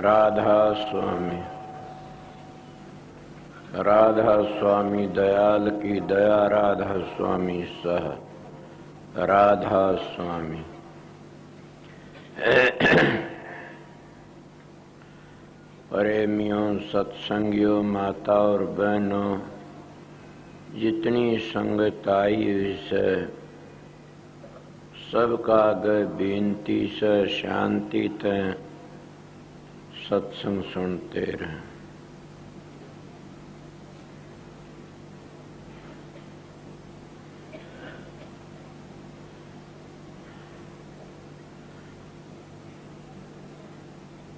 राधा स्वामी। राधा स्वामी दयाल की दया, राधा स्वामी सह राधा स्वामी। प्रेमियों, सत्संगियों, माता और बहनों, जितनी संगत आई हुई से सबका आगे बेनती से शांति ते सत्संग सुनते रहें।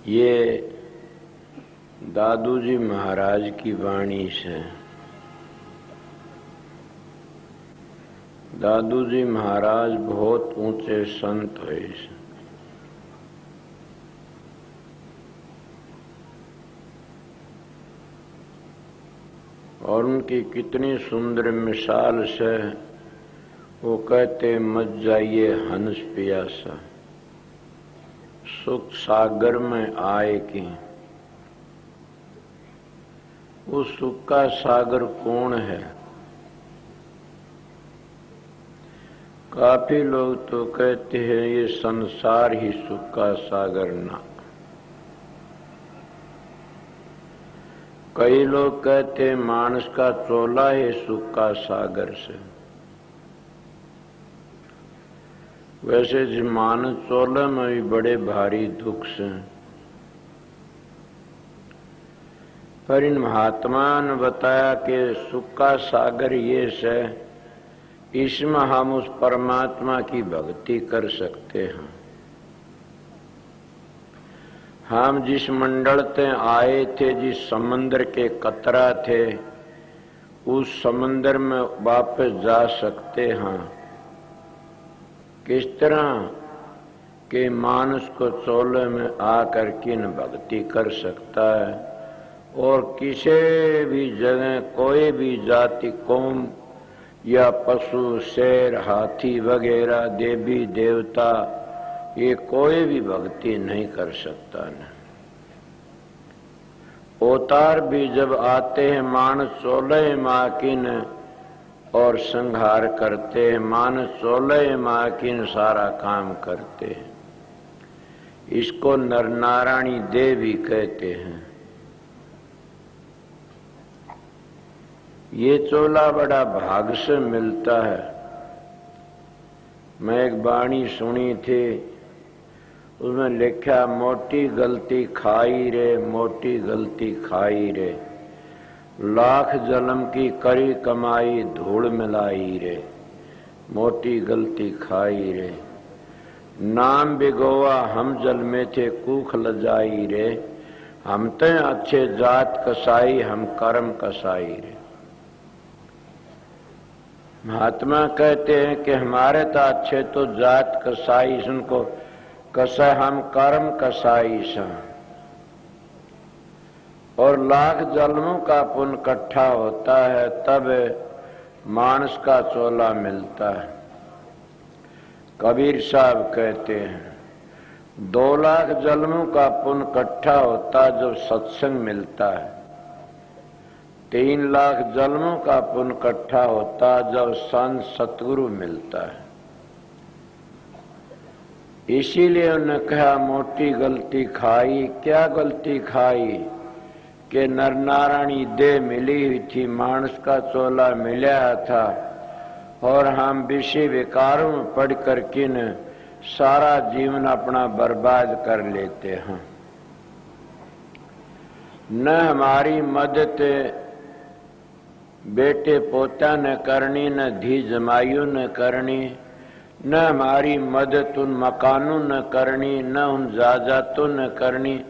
ये दादू जी महाराज की वाणी से। दादू जी महाराज बहुत ऊंचे संत हुए और उनकी कितनी सुंदर मिसाल से वो कहते, मत जाइए हंस पियासा, सुख सागर में आए कि। वो सुख का सागर कौन है? काफी लोग तो कहते हैं ये संसार ही सुख का सागर ना। कई लोग कहते हैं मानस का चोला है सुख का सागर से। वैसे जिस मानस चोले में भी बड़े भारी दुख से, पर इन महात्मा ने बताया कि सुख का सागर ये से, इसमें हम उस परमात्मा की भक्ति कर सकते हैं। हम जिस मंडल से आए थे, जिस समंदर के कतरा थे, उस समंदर में वापस जा सकते हैं। किस तरह के मानस को चोले में आकर किन भक्ति कर सकता है और किसी भी जगह कोई भी जाति कौम या पशु, शेर, हाथी वगैरह, देवी देवता, ये कोई भी भक्ति नहीं कर सकता न। अवतार भी जब आते हैं मानस चोले माकिन और संहार करते हैं, मानस चोले माकिन सारा काम करते हैं। इसको नर नारायणी देवी कहते हैं। ये चोला बड़ा भाग से मिलता है। मैं एक वाणी सुनी थी, उसमें लिखा, मोटी गलती खाई रे, मोटी गलती खाई रे, लाख जन्म की करी कमाई धूल मिलाई रे, मोटी गलती खाई रे। नाम बिगोवा हम जल में थे कूख लजाई रे, हम ते अच्छे जात कसाई, हम कर्म कसाई रे। महात्मा कहते हैं कि हमारे तो अच्छे तो जात कसाई, उनको कसा, हम कर्म कसाई सा। और लाख जन्मों का पुण्य इकट्ठा होता है तब मानस का चोला मिलता है। कबीर साहब कहते हैं 2 लाख जन्मों का पुण्य इकट्ठा होता है जब सत्संग मिलता है। 3 लाख जन्मों का पुण्य इकट्ठा होता है जब संत सतगुरु मिलता है। इसीलिए उन्होंने कहा मोटी गलती खाई। क्या गलती खाई? कि नर नारायणी देह मिली हुई थी, मानस का चोला मिला था और हम विषय विकारों में पढ़ कर किन सारा जीवन अपना बर्बाद कर लेते हैं। न हमारी मदद बेटे पोता ने करनी, न धी जमाइयों ने करनी, न हमारी मदद उन मकानों ने करनी, न उन जायदादों ने करनी।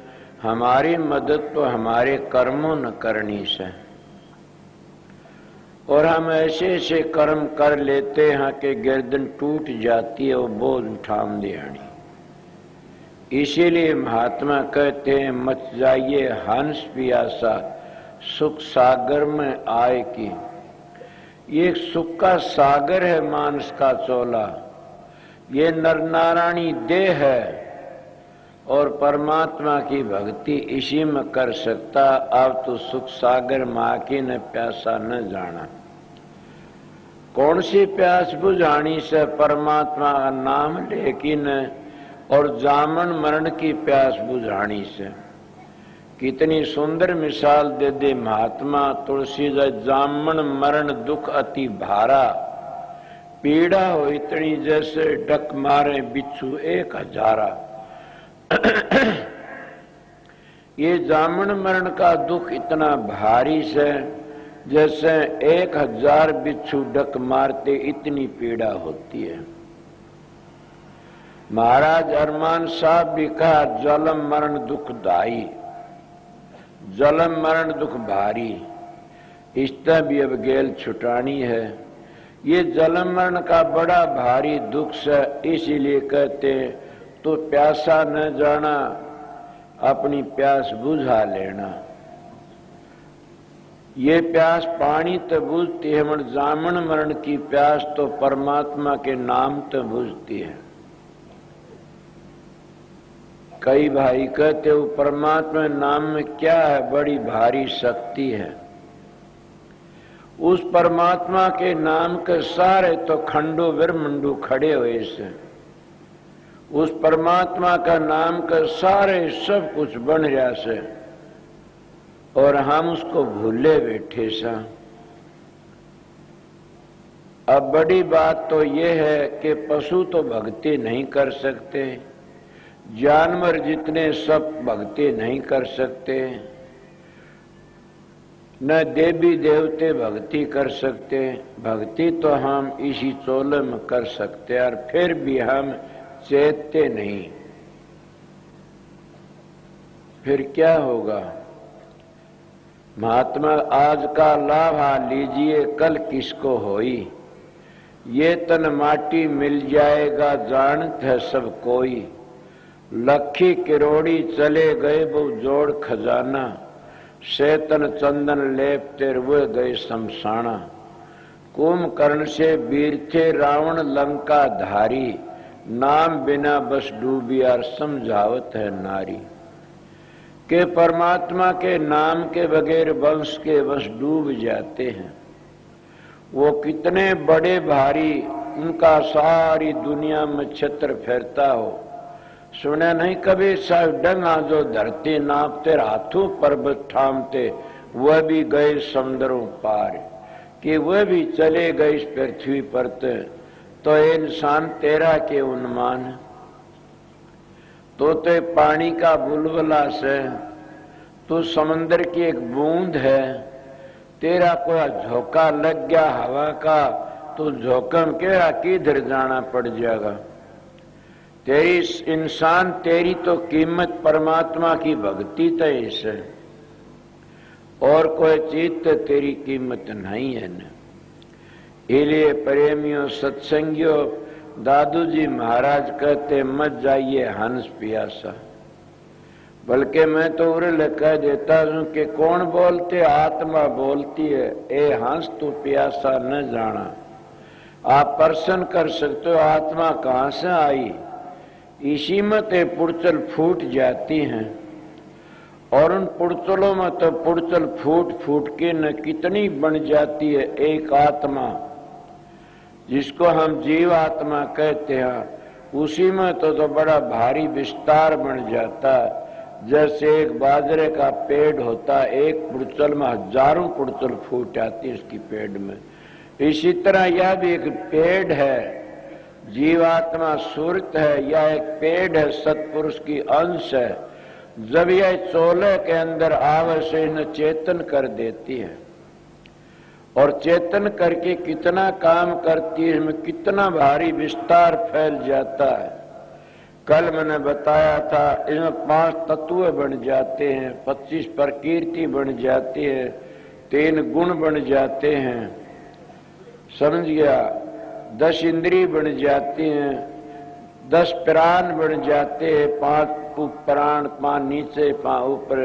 हमारी मदद तो हमारे कर्मों न करनी से। और हम ऐसे ऐसे कर्म कर लेते हैं कि गर्दन टूट जाती है, वो बोझ उठाम दियानी। इसीलिए महात्मा कहते हैं मत जाइए हंस पियासा, सुख सागर में आए की। ये सुख का सागर है मानस का चोला। ये नर नारायणी देह है और परमात्मा की भक्ति इसी में कर सकता। अब तो सुख सागर माँ की न प्यासा न जाना। कौन सी प्यास बुझानी से परमात्मा का नाम लेकिन, और जामन मरण की प्यास बुझानी से। कितनी सुंदर मिसाल दे दे महात्मा तुलसीदास। जामन मरण दुख अति भारा, पीड़ा हो इतनी जैसे डक मारे बिच्छू 1000। ये जामन मरण का दुख इतना भारी से जैसे 1000 बिच्छू डक मारते इतनी पीड़ा होती है। महाराज अरमान साहब भी कहा जलम मरण दुखदाई, जलम मरण दुख भारी। इससे भी अब गेल छुटानी है। ये जलम मरण का बड़ा भारी दुख से इसीलिए कहते तो प्यासा न जाना, अपनी प्यास बुझा लेना। ये प्यास पानी तो बुझती है, मगर जामन मरण की प्यास तो परमात्मा के नाम तो बुझती है। कई भाई कहते हो परमात्मा नाम में क्या है, बड़ी भारी शक्ति है। उस परमात्मा के नाम के सारे तो खंडो ब्रह्मंडू खड़े हुए से। उस परमात्मा का नाम के सारे सब कुछ बन रहा से, और हम उसको भूले बैठे सा। अब बड़ी बात तो ये है कि पशु तो भक्ति नहीं कर सकते, जानवर जितने सब भक्ति नहीं कर सकते, न देवी देवते भक्ति कर सकते। भक्ति तो हम इसी चोले में कर सकते, और फिर भी हम चेतते नहीं। फिर क्या होगा? महात्मा आज का लाभा लीजिए कल किसको होई। ये तन माटी मिल जाएगा जानत है सब कोई। लखी किरोड़ी चले गए वो जोड़ खजाना, शैतन चंदन लेपते हुए गए शमशाना। कुंभकर्ण से वीर थे रावण लंका धारी, नाम बिना बस डूबी और समझावत है नारी। के परमात्मा के नाम के बगैर वंश के बस डूब जाते हैं। वो कितने बड़े भारी, उनका सारी दुनिया में छत्र फैरता हो। सुने नहीं कभी साहब डंगा जो धरती नापते, हाथों पर्वत ठामते, वह भी गए समुद्रों पार। कि वह भी चले गए इस पृथ्वी पर, तो इंसान तेरा के उन्मान। तो पानी का बुलबुला से, तू समंदर की एक बूंद है। तेरा कोई झोंका लग गया हवा का, तो झोंकम के किधर जाना पड़ जाएगा। तेरी इंसान, तेरी तो कीमत परमात्मा की भक्ति तो इसे, और कोई चीज तो तेरी कीमत नहीं है न। इसलिए प्रेमियों सत्संगियों, दादू जी महाराज कहते मत जाइए हंस प्यासा। बल्कि मैं तो उरे कह देता हूं कि कौन बोलते, आत्मा बोलती है। ए हंस तू प्यासा न जाना। आप प्रश्न कर सकते हो आत्मा कहां से आई। इसी में ते पुड़चल फूट जाती हैं, और उन पुड़चलों में तो पुड़चल फूट फूट के न कितनी बन जाती है एक आत्मा, जिसको हम जीव आत्मा कहते हैं। उसी में तो बड़ा भारी विस्तार बन जाता। जैसे एक बाजरे का पेड़ होता, एक पुड़चल में हजारों पुड़चल फूट आती है उसकी पेड़ में। इसी तरह यह भी एक पेड़ है, जीवात्मा सुरत है, या एक पेड़ है, सत्पुरुष की अंश है। जब यह चोले के अंदर आवे से इन्हें चेतन कर देती है, और चेतन करके कितना काम करती है, इसमें कितना भारी विस्तार फैल जाता है। कल मैंने बताया था इसमें 5 तत्व बन जाते हैं, 25 प्रकृति बन जाती है, 3 गुण बन जाते हैं, समझ गया। 10 इंद्री बन जाती हैं, 10 प्राण बन जाते हैं, 5 प्राण, 5 नीचे 5 ऊपर।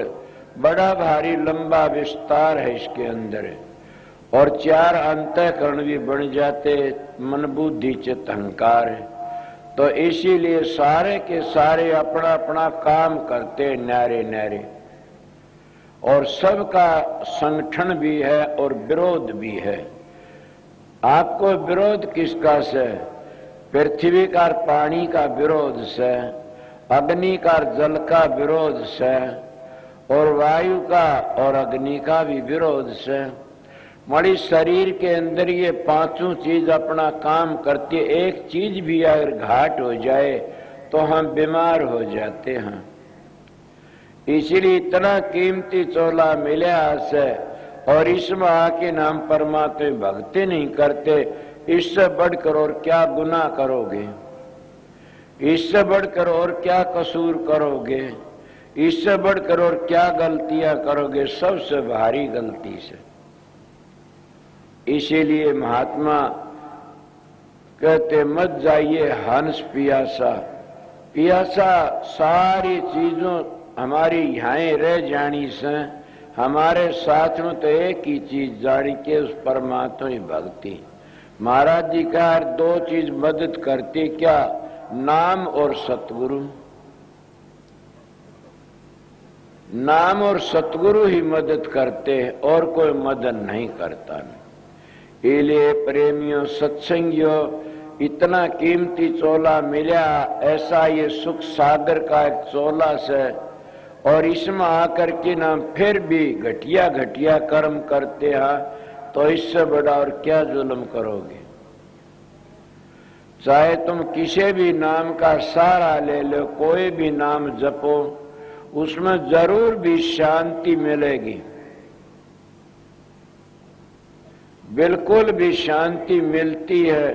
बड़ा भारी लंबा विस्तार है इसके अंदर। और 4 अंतःकरण भी बन जाते, मन बुद्धि चित्त अहंकार है। तो इसीलिए सारे के सारे अपना अपना काम करते न्यारे न्यारे, और सबका संगठन भी है और विरोध भी है। आपको विरोध किसका से? पृथ्वी का पानी का विरोध से, अग्नि का जल का विरोध से, और वायु का और अग्नि का भी विरोध से। हमारी शरीर के अंदर ये पांचों चीज अपना काम करती है। एक चीज भी अगर घाट हो जाए तो हम बीमार हो जाते हैं। इसलिए इतना कीमती चोला मिला से, और इसमें आके नाम परमात्मा भक्ति नहीं करते, इससे बढ़कर और क्या गुनाह करोगे? इससे बढ़कर और क्या कसूर करोगे? इससे बढ़कर और क्या गलतियां करोगे? सबसे भारी गलती से। इसीलिए महात्मा कहते मत जाइए हंस पियासा। पियासा सारी चीजों हमारी यहाँ रह जानी से, हमारे साथ में तो एक ही चीज जानी के उस परमात्मा की भक्ति। महाराज जी का दो चीज मदद करती, क्या? नाम और सतगुरु। नाम और सतगुरु ही मदद करते हैं, और कोई मदद नहीं करता। इसलिए प्रेमियों, सत्संगियों, इतना कीमती चोला मिला, ऐसा ये सुख सागर का एक चोला से, और इसमें आकर के ना फिर भी घटिया घटिया कर्म करते हैं, तो इससे बड़ा और क्या जुल्म करोगे? चाहे तुम किसी भी नाम का सहारा ले लो, कोई भी नाम जपो, उसमें जरूर भी शांति मिलेगी, बिल्कुल भी शांति मिलती है।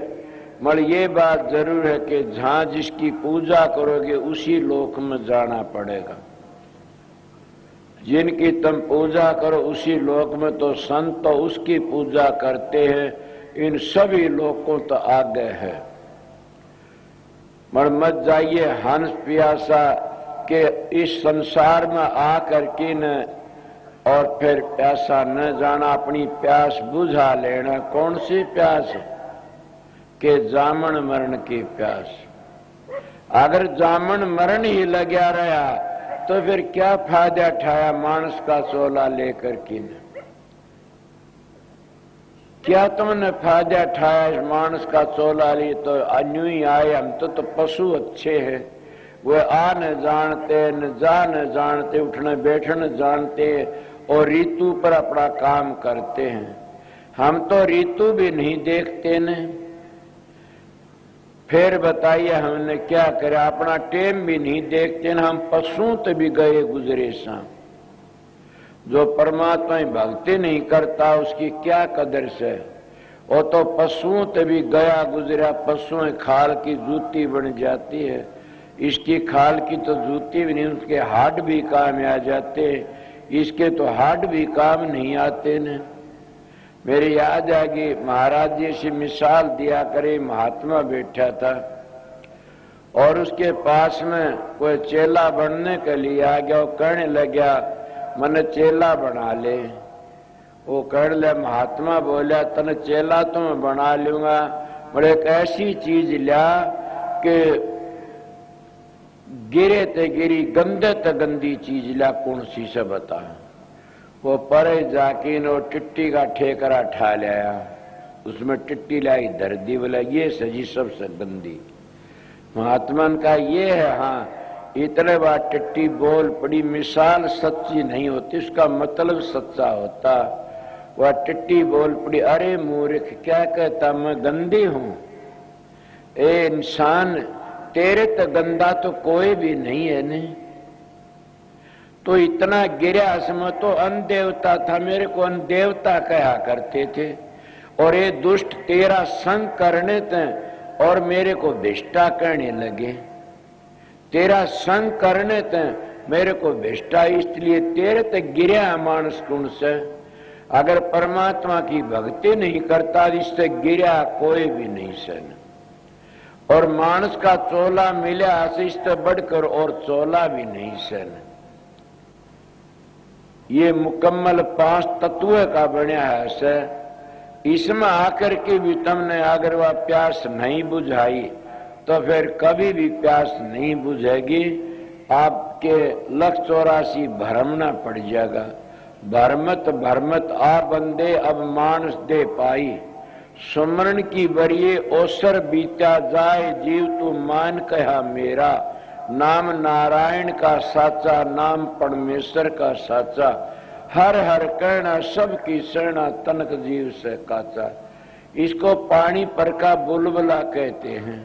मगर ये बात जरूर है कि जहां जिसकी पूजा करोगे उसी लोक में जाना पड़ेगा। जिनकी तुम पूजा करो उसी लोक में, तो संत तो उसकी पूजा करते हैं, इन सभी लोगों तो आगे है। मगर मत जाइए हंस प्यासा के इस संसार में आकर के न, और फिर प्यासा न जाना, अपनी प्यास बुझा लेना। कौन सी प्यास? के जामन मरण की प्यास। अगर जामन मरण ही लगा रहा तो फिर क्या फायदा उठाया मानस का चोला लेकर के? क्या तुमने फायदा उठाया मानस का चोला लिए? तो अन्यू ही आए, हम तो पशु अच्छे हैं। वे आ न जानते, न जा न जानते, उठने बैठने जानते, और ऋतु पर अपना काम करते हैं। हम तो ऋतु भी नहीं देखते न। फिर बताइए हमने क्या करा? अपना टेम भी नहीं देखते न। हम पशुओं तो भी गए गुजरे सा। जो परमात्मा भक्ति नहीं करता उसकी क्या कदर से? वो तो पशुओं तो भी गया गुजरा। पशुओं खाल की जूती बन जाती है, इसकी खाल की तो जूती भी नहीं, उसके हाथ भी काम आ जाते, इसके तो हाथ भी काम नहीं आते न। मेरी याद आ गई, महाराज जी से मिसाल दिया करे, महात्मा बैठा था और उसके पास में कोई चेला बनने के लिए आ गया। वो कहने लगा मन चेला बना ले। वो कहने लगा, महात्मा बोला तने चेला तो मैं बना लूंगा, बड़े एक ऐसी चीज लिया कि गिरे ते गिरी, गंदे ते गंदी चीज लिया। कौन सी से बता? वो परे जाके नो टिट्टी का ठेकरा ठा लिया, उसमें टिट्टी लाई धर दी। बोला ये सजी सबसे गंदी। महात्मा का ये है। हाँ, इतने बार टिट्टी बोल पड़ी। मिसाल सच्ची नहीं होती, उसका मतलब सच्चा होता। वह टिट्टी बोल पड़ी, अरे मूर्ख क्या कहता मैं गंदी हूं? ए इंसान, तेरे तो गंदा तो कोई भी नहीं है ने। तो इतना गिरा इसमें तो अन देवता था, मेरे को अन देवता कहा करते थे। और ये दुष्ट तेरा संग करने थे और मेरे को भिष्टा कहने लगे। तेरा संग करने थे मेरे को भिष्टा, इसलिए तेरे तक गिरा मानस कुंड से। अगर परमात्मा की भक्ति नहीं करता इससे गिरा कोई भी नहीं सन। और मानस का चोला मिला इससे बढ़कर और चोला भी नहीं सन। ये मुकम्मल 5 तत्व का बना है से। इसमें आकर के भी तुमने अगर वह प्यास नहीं बुझाई तो फिर कभी भी प्यास नहीं बुझेगी। आपके 184 भरमना पड़ जाएगा। भरमत भरमत आ बंदे अब मानस दे पाई, सुमरण की बरिए ओसर बीता जाए, जीव तू मान कहा मेरा। नाम नारायण का साचा, नाम परमेश्वर का साचा, हर हर कहना सबकी शरणा, तनक जीव से काचा। इसको पानी पर का बुलबुला कहते हैं।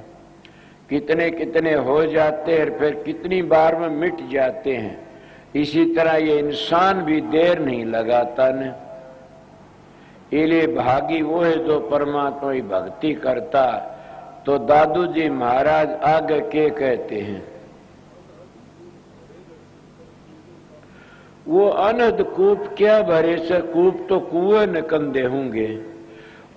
कितने कितने हो जाते हैं, फिर कितनी बार में मिट जाते हैं। इसी तरह ये इंसान भी देर नहीं लगाता न। इसलिए भागी वो है जो परमात्मा की भक्ति करता। तो दादू जी महाराज आगे के कहते हैं, वो अनंत कूप क्या भरे से, कूप तो कुएं न कंधे होंगे,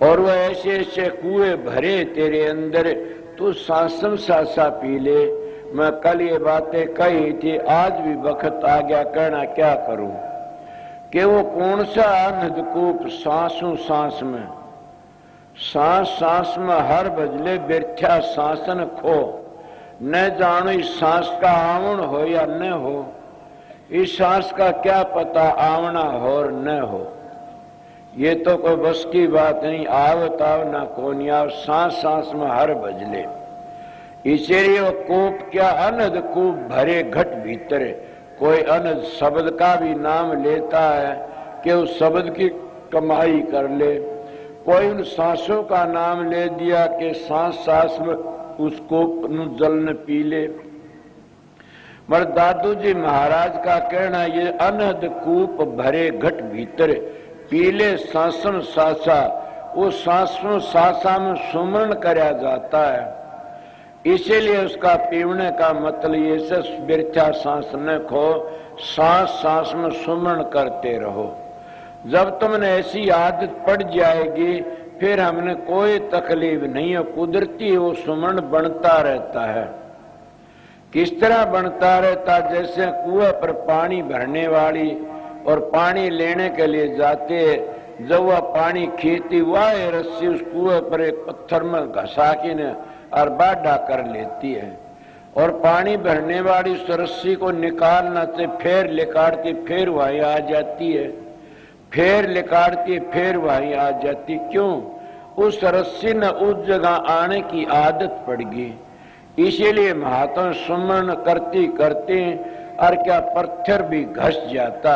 और वो ऐसे ऐसे कुएं भरे तेरे अंदर, तू सांसम सासा पी ले। मैं कल ये बातें कही थी, आज भी वक्त आ गया, कहना क्या करूं कि वो कौन सा अनंत कूप, सांसों सांस में, सांस सांस में हर बजले बिरथ्या सांसन खो, न जानो इस सांस का आवण हो या न हो। इस सांस का क्या पता आवना हो और न हो, ये तो कोई बस की बात नहीं। आवत आवना कौन आव, सांस सांस में हर बजले। इसीलिए वो कूप क्या, अनंत कूप भरे घट भीतर। कोई अनंत शब्द का भी नाम लेता है कि उस शब्द की कमाई कर ले। कोई उन सांसों का नाम ले दिया कि सांस सांस में उस कूप नु जल न पी ले। मगर दादू जी महाराज का कहना, ये अनहद कूप भरे घट भीतर, पीले सांसन सासा। वो सांसों सासा में सुमरण कराया जाता है। इसीलिए उसका पीवने का मतलब ये से बिरथा सांस न खो, सांस सांस में सुमरण करते रहो। जब तुमने ऐसी आदत पड़ जाएगी, फिर हमने कोई तकलीफ नहीं है। कुदरती वो सुमरण बनता रहता है। किस तरह बनता रहता, जैसे कुएं पर पानी भरने वाली और पानी लेने के लिए जाते, जब वह पानी खींचती, वह रस्सी उस कुएं पर एक पत्थर में घसा के न और बाढ़ा कर लेती है। और पानी भरने वाली उस रस्सी को निकालना से फिर लिकाड़ती, फिर वहीं आ जाती है, फिर लिकाड़ती, फिर वहीं आ जाती। क्यों? उस रस्सी न उस जगह आने की आदत पड़ गई। इसीलिए महात्मा सुमरण करती करती और क्या पत्थर भी घस जाता।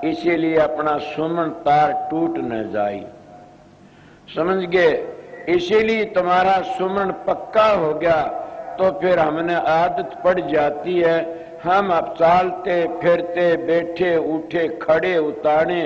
इसीलिए अपना सुमरण तार टूट न जाए, समझ गए। इसीलिए तुम्हारा सुमरण पक्का हो गया तो फिर हमने आदत पड़ जाती है। हम अब चालते फिरते बैठे उठे खड़े उतारे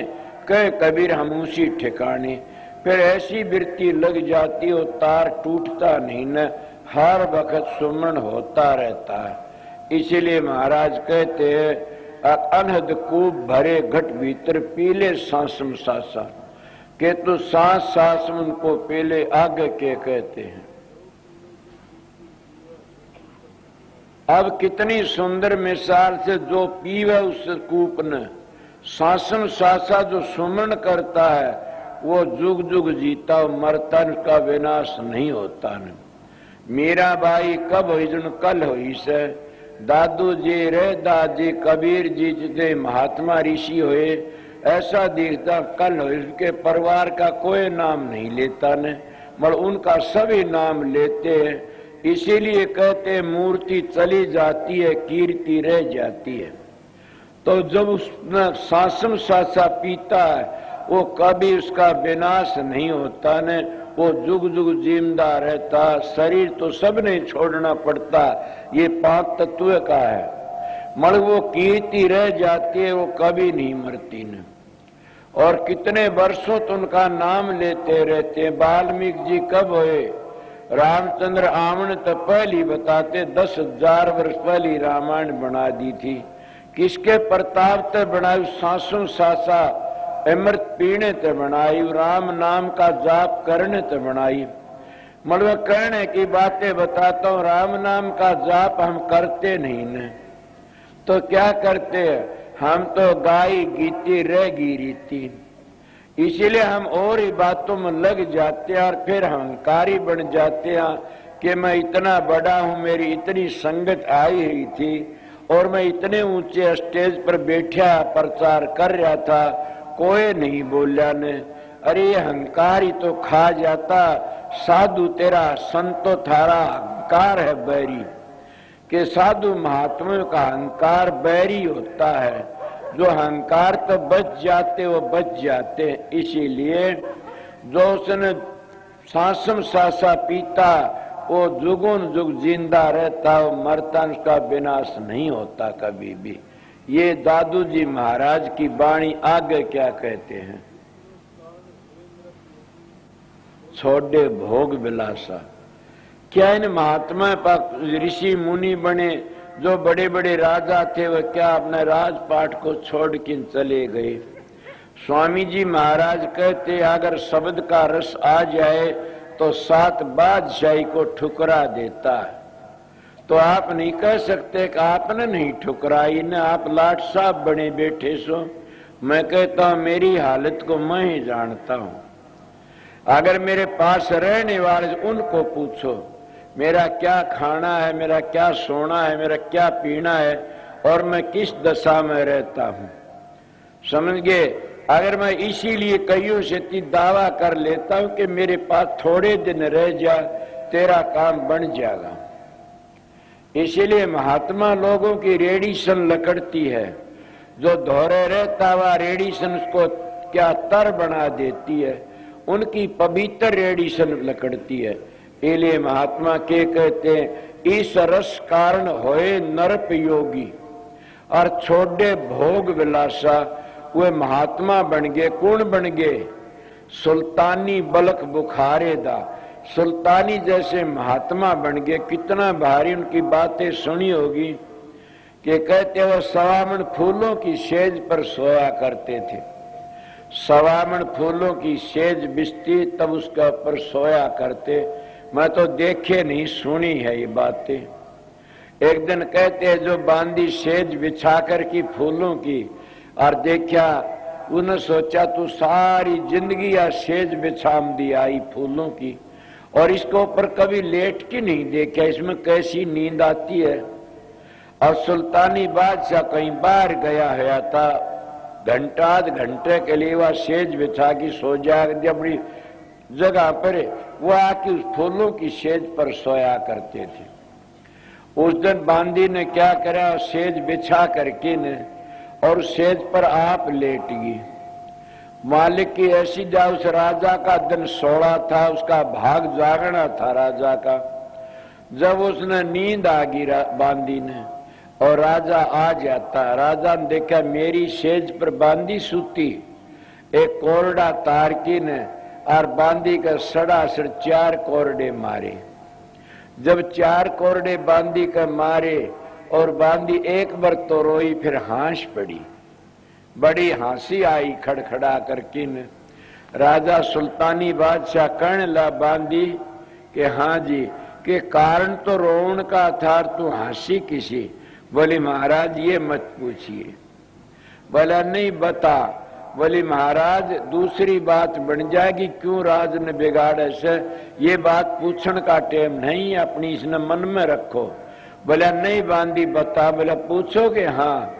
कहे कबीर हम उसी ठिकाने। फिर ऐसी वृत्ति लग जाती हो, तार टूटता नहीं न, हर वक्त सुमरण होता रहता है। इसीलिए महाराज कहते हैं अनहद कूप भरे घट भीतर, पीले सांसम सासा। के तो सांस सांस उनको पहले आगे के कहते हैं। अब कितनी सुंदर मिसाल से जो पीवे उस कूप ने, सांसम सासा जो सुमरण करता है वो जुग जुग जीता, मरता, उसका विनाश नहीं होता न। मीरा बाई कब हुई जन कल हुई से, दादू जी रे दादी कबीर जी जितने महात्मा ऋषि हुए, ऐसा दिखता कल हुई। उसके परिवार का कोई नाम नहीं लेता न, मगर उनका सभी नाम लेते हैं। इसीलिए कहते मूर्ति चली जाती है, कीर्ति रह जाती है। तो जब उसमें सांसम सासा पीता है, वो कभी उसका विनाश नहीं होता न, वो जुग जुग जिंदा रहता। शरीर तो सब नहीं छोड़ना पड़ता, ये 5 तत्व का है, मगर वो कीर्ति रह जाती है, वो कभी नहीं मरती न। और कितने वर्षों तो उनका नाम लेते रहते हैं। वाल्मीकि जी कब हुए? रामचंद्र आमन तो पहली बताते 10,000 वर्ष पहली रामायण बना दी थी। किसके प्रताप ते बनाई? सांसों सासा अमृत पीने ते बनाई, राम नाम का जाप करने ते बनाई। मतलब कहने की बातें बताता हूँ, राम नाम का जाप हम करते नहीं न, तो क्या करते हैं हम? तो गाय गीती रह गी रीति। इसीलिए हम और ही बातों में लग जाते हैं और फिर अहंकारी बन जाते हैं कि मैं इतना बड़ा हूं, मेरी इतनी संगत आई हुई थी और मैं इतने ऊंचे स्टेज पर बैठा प्रचार कर रहा था, कोई नहीं बोला ने। अरे अहंकार ही तो खा जाता। साधु तेरा, संतो थारा अहंकार है बैरी, कि साधु महात्माओं का अहंकार बैरी होता है। जो अहंकार तो बच जाते वो बच जाते। इसीलिए जो उसने सांसम सासा पीता वो जुगुन जुग जिंदा रहता, वो मरता, उसका विनाश नहीं होता कभी भी। ये दादू जी महाराज की वाणी आगे क्या कहते हैं? छोड़े भोग विलासा। क्या इन महात्मा ऋषि मुनि बने, जो बड़े बड़े राजा थे, वह क्या अपने राजपाट को छोड़ के चले गए? स्वामी जी महाराज कहते अगर शब्द का रस आ जाए तो 7 बादशाही को ठुकरा देता है। तो आप नहीं कह सकते कि आपने नहीं ठुकराई ना, आप लाट साहब बने बैठे सो। मैं कहता हूं मेरी हालत को मैं ही जानता हूं। अगर मेरे पास रहने वाले उनको पूछो मेरा क्या खाना है, मेरा क्या सोना है, मेरा क्या पीना है और मैं किस दशा में रहता हूं, समझ गए? अगर मैं इसीलिए कईयों से दावा कर लेता हूं कि मेरे पास थोड़े दिन रह जा, तेरा काम बन जाएगा। इसीलिए महात्मा लोगों की रेडिएशन लकड़ती है। जो धोरे रहता हुआ रेडिएशन उसको क्या तर बना देती है, उनकी पवित्र रेडिएशन लकड़ती है। इसलिए महात्मा के कहते हैं इस रस कारण होए नरप योगी और छोड़े भोग विलासा। वे महात्मा बन गए। कौन बन गए? सुल्तानी बलक बुखारे दा। सुल्तानी जैसे महात्मा बन गए। कितना भारी उनकी बातें सुनी होगी कि कहते वो सवामन फूलों की सेज पर सोया करते थे। सवामन फूलों की सेज बिछती तब उसके ऊपर सोया करते। मैं तो देखे नहीं, सुनी है ये बातें। एक दिन कहते हैं जो बांधी सेज बिछाकर की फूलों की और देखा, उन्हें सोचा तू सारी जिंदगी या सेज बिछाम दी आई फूलों की और इसके ऊपर कभी लेट के नहीं देखा, इसमें कैसी नींद आती है। और सुल्तानी बादशाह कहीं बाहर गया है था, घंटा आध घंटे के लिए वह सेज बिछा की सो जाए अपनी जगह पर, वो आके उस फूलों की सेज पर सोया करते थे। उस दिन बांदी ने क्या करा, सेज बिछा करके ने और सेज पर आप लेट गई। मालिक की ऐसी जा, उस राजा का दिन 16 था, उसका भाग जागना था राजा का। जब उसने नींद आ गई बांदी ने और राजा आ जाता, राजा ने देखा मेरी सेज पर बांदी सूती, एक कोरडा तार की ने और बांदी का सड़ासड़ 4 कोरडे मारे। जब 4 कोरडे बांदी का मारे और बांदी एक बार तो रोई, फिर हंस पड़ी। बड़ी हंसी आई खड़खड़ा करके न। राजा सुल्तानी बादशाह कहने ला बांदी कि हाँ जी, के कारण तो रोन का था, तू हंसी किसी? बोली महाराज ये मत पूछिए। बोला नहीं बता। बोली महाराज दूसरी बात बन जाएगी, क्यों राज ने बिगाड़े से, ये बात पूछने का टाइम नहीं, अपनी इसने मन में रखो। बोला नहीं बांदी बता। बोला पूछोगे? हाँ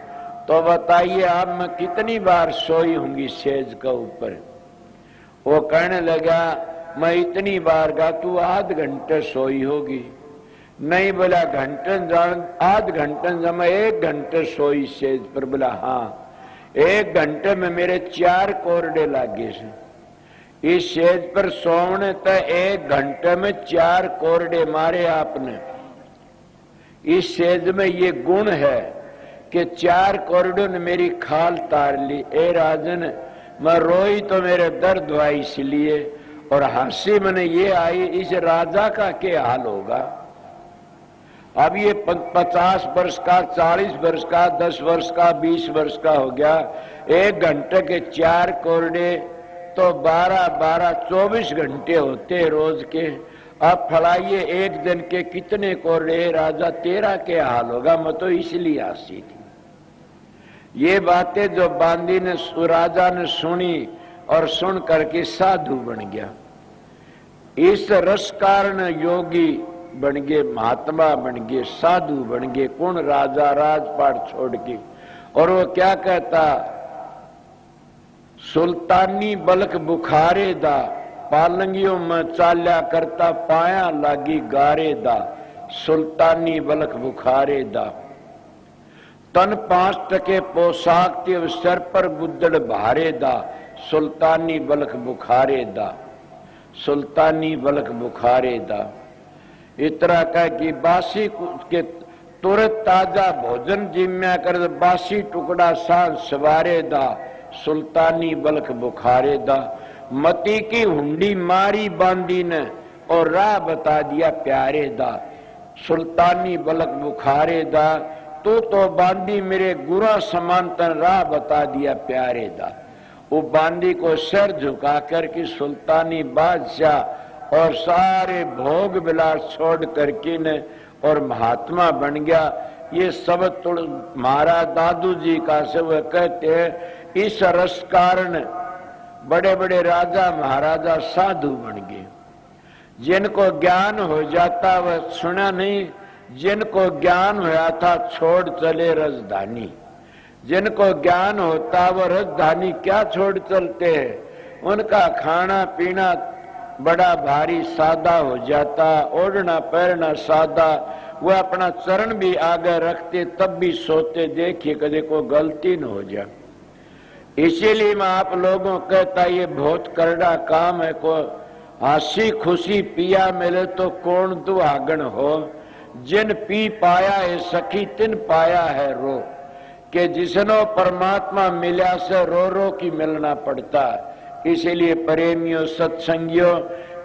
तो बताइए आप मैं कितनी बार सोई होंगी सेज का ऊपर? वो कहने लगा मैं इतनी बार गा, तू आध घंटे सोई होगी। नहीं बोला घंटन जान, आध घंटन जमा 1 घंटे सोई सेज पर। बोला हाँ 1 घंटे में मेरे 4 कोरडे लागे से। इस सेज पर सोने तक 1 घंटे में 4 कोरडे मारे आपने। इस सेज में ये गुण है कि 4 कोरडों ने मेरी खाल तार ली। ए राजन मैं रोई तो मेरे दर्द हुआ इसलिए, और हंसी मैंने ये आई, इस राजा का क्या हाल होगा? अब ये 50 वर्ष का, 40 वर्ष का, 10 वर्ष का, 20 वर्ष का हो गया। 1 घंटे के 4 कोरडे तो 12-12 24 घंटे होते रोज के। अब फड़ाइए 1 दिन के कितने कोरडे? राजा तेरा क्या हाल होगा? मैं तो इसलिए हंसी थी। ये बातें जो बांदी ने राजा ने सुनी और सुन करके साधु बन गया। इस रस कारण योगी बन गए, महात्मा बन गए, साधु बन गए। कौन? राजा राजपाट छोड़ के। और वो क्या कहता? सुल्तानी बलक बुखारे दा, पालंगियों में चाल्या करता, पाया लागी गारे दा। सुल्तानी बलक बुखारे दा, तन 5 टके पोशाक ते सिर पर गुद्दड़ भारे दा। सुल्तानी बलक बुखारे दा, सुल्तानी बलक बुखारे दा। इतना कह कि बासी के तुरंत ताजा भोजन जिम्या कर, बासी टुकड़ा सांझ सवारे दा। सुल्तानी बलक बुखारे दा। मती की हुंडी मारी बांदी ने और राह बता दिया प्यारे दा। सुल्तानी बलक बुखारे दा, तू तो बांदी मेरे गुरा समांतर राह बता दिया प्यारे दा। वो बांदी को सिर झुकाकर कि सुल्तानी बादशाह और सारे भोग विलास छोड़ करके ने और महात्मा बन गया। ये सब तुड़ महाराज दादू जी का से वह कहते हैं, इस रस कारण बड़े बड़े राजा महाराजा साधु बन गए। जिनको ज्ञान हो जाता वह सुना नहीं, जिनको ज्ञान होया था छोड़ चले राजधानी। जिनको ज्ञान होता वो राजधानी क्या छोड़ चलते हैं। उनका खाना पीना बड़ा भारी सादा हो जाता, ओढ़ना पहनना सादा। वो अपना चरण भी आगे रखते तब भी सोते, देखिए कभी कोई गलती न हो जाए। इसीलिए मैं आप लोगों कहता ये बहुत करड़ा काम है। को हंसी खुशी पिया मिले तो कौन दुहागन हो। जिन पी पाया है सखी तिन पाया है रो, कि जिसनो परमात्मा मिला से रो रो की मिलना पड़ता। इसीलिए प्रेमियों सत्संगियों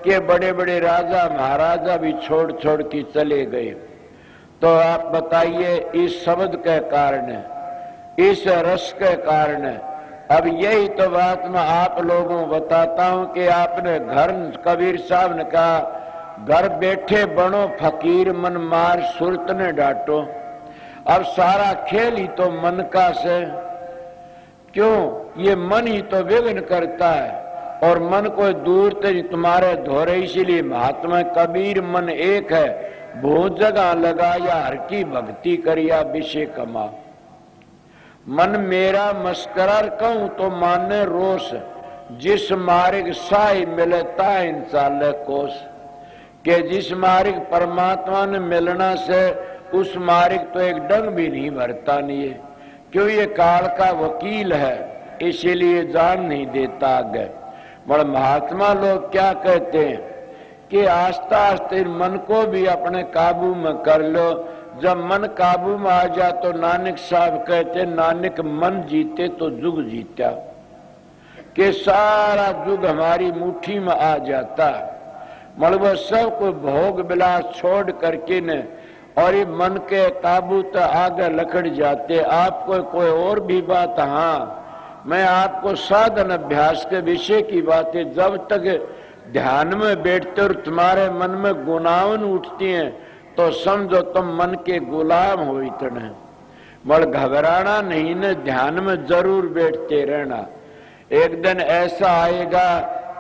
के बड़े बड़े राजा महाराजा भी छोड़ छोड़ के चले गए। तो आप बताइए इस शब्द के कारण, इस रस के कारण। अब यही तो बात मैं आप लोगों को बताता हूं कि आपने घर, कबीर साहब ने कहा, घर बैठे बनो फकीर मन मार सुरत ने डांटो। अब सारा खेल ही तो मन का से, क्यों? ये मन ही तो विघ्न करता है और मन को दूर ते तुम्हारे धोरे। इसीलिए महात्मा कबीर मन एक है, बहुत जगह लगाया हर की भक्ति करिया विषय कमा। मन मेरा मस्करार कहूं तो माने रोष, जिस मार्ग साई मिलता इंसान कोस। के जिस मार्ग परमात्मा ने मिलना से उस मार्ग तो एक डंग भी नहीं भरता नहीं है। क्यों? ये काल का वकील है, इसीलिए जान नहीं देता आगे। बड़े महात्मा लोग क्या कहते हैं कि आस्ता आस्ते मन को भी अपने काबू में कर लो। जब मन काबू में आ जा तो नानक साहब कहते, नानक मन जीते तो जुग जीता, कि सारा जुग हमारी मुट्ठी में आ जाता। मतलब सब को भोग विलास छोड़ करके ने और ये मन के काबू तो आगे लकड़ जाते। आपको कोई और भी बात, हाँ मैं आपको साधन अभ्यास के विषय की बात है। जब तक ध्यान में बैठते और तुम्हारे मन में गुनावन उठती हैं तो समझो तुम मन के गुलाम हो इतने। बड़ घबराना नहीं न, ध्यान में जरूर बैठते रहना। एक दिन ऐसा आएगा